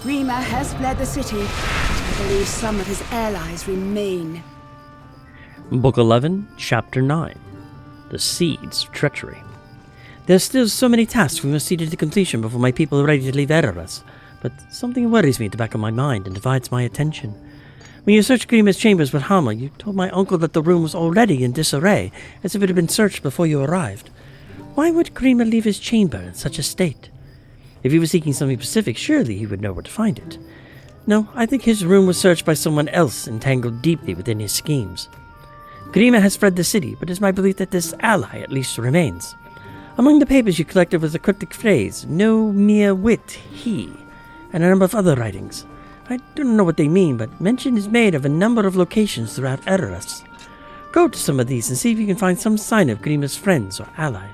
Grima has fled the city. I believe some of his allies remain. Book 11, Chapter 9. The Seeds of Treachery. There's still so many tasks we must see to completion before my people are ready to leave Edoras, but something worries me at the back of my mind and divides my attention. When you searched Grima's chambers with Hammer, you told my uncle that the room was already in disarray, as if it had been searched before you arrived. Why would Grima leave his chamber in such a state? If he was seeking something specific, surely he would know where to find it. No, I think his room was searched by someone else, entangled deeply within his schemes. Grima has fled the city, but it is my belief that this ally at least remains. Among the papers you collected was a cryptic phrase, "No mere wit, he," and a number of other writings. I don't know what they mean, but mention is made of a number of locations throughout Edoras. Go to some of these and see if you can find some sign of Grima's friends or allies.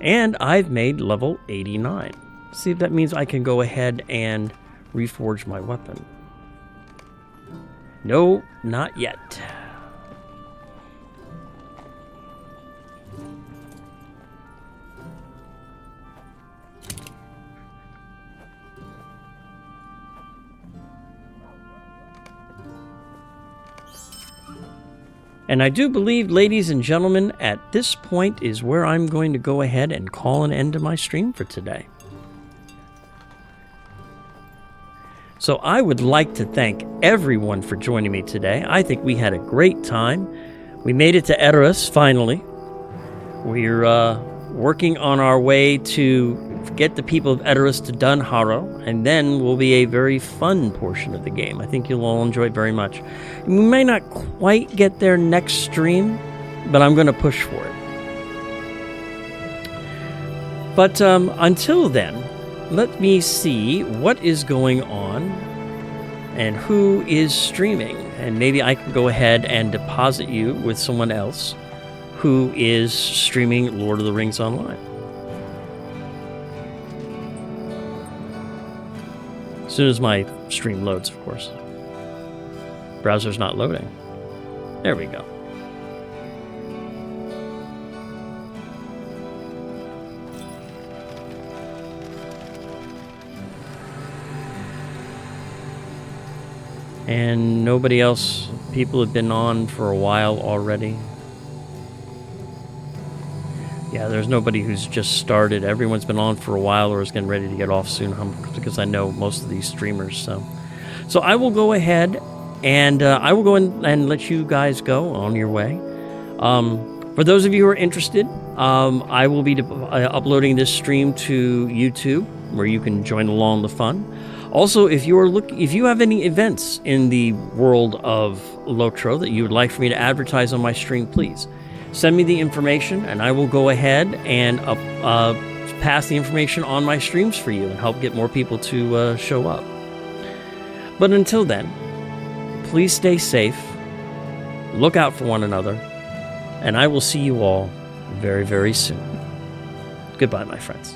And I've made level 89. See if that means I can go ahead and reforge my weapon. No, not yet. And I do believe, ladies and gentlemen, at this point is where I'm going to go ahead and call an end to my stream for today. So I would like to thank everyone for joining me today. I think we had a great time. We made it to Edoras, finally. We're working on our way to get the people of Edoras to Dunharrow, and then will be a very fun portion of the game. I think you'll all enjoy it very much. We may not quite get there next stream, but I'm going to push for it. But until then, let me see what is going on and who is streaming. And maybe I can go ahead and deposit you with someone else who is streaming Lord of the Rings Online. As soon as my stream loads, of course. Browser's not loading. There we go. And nobody else. People have been on for a while already. Yeah, there's nobody who's just started. Everyone's been on for a while or is getting ready to get off soon, because I know most of these streamers. So I will go ahead and I will go in and let you guys go on your way. For those of you who are interested, I will be uploading this stream to YouTube, where you can join along the fun. Also, if you have any events in the world of LOTRO that you would like for me to advertise on my stream, please send me the information, and I will go ahead and pass the information on my streams for you and help get more people to show up. But until then, please stay safe, look out for one another, and I will see you all very, very soon. Goodbye, my friends.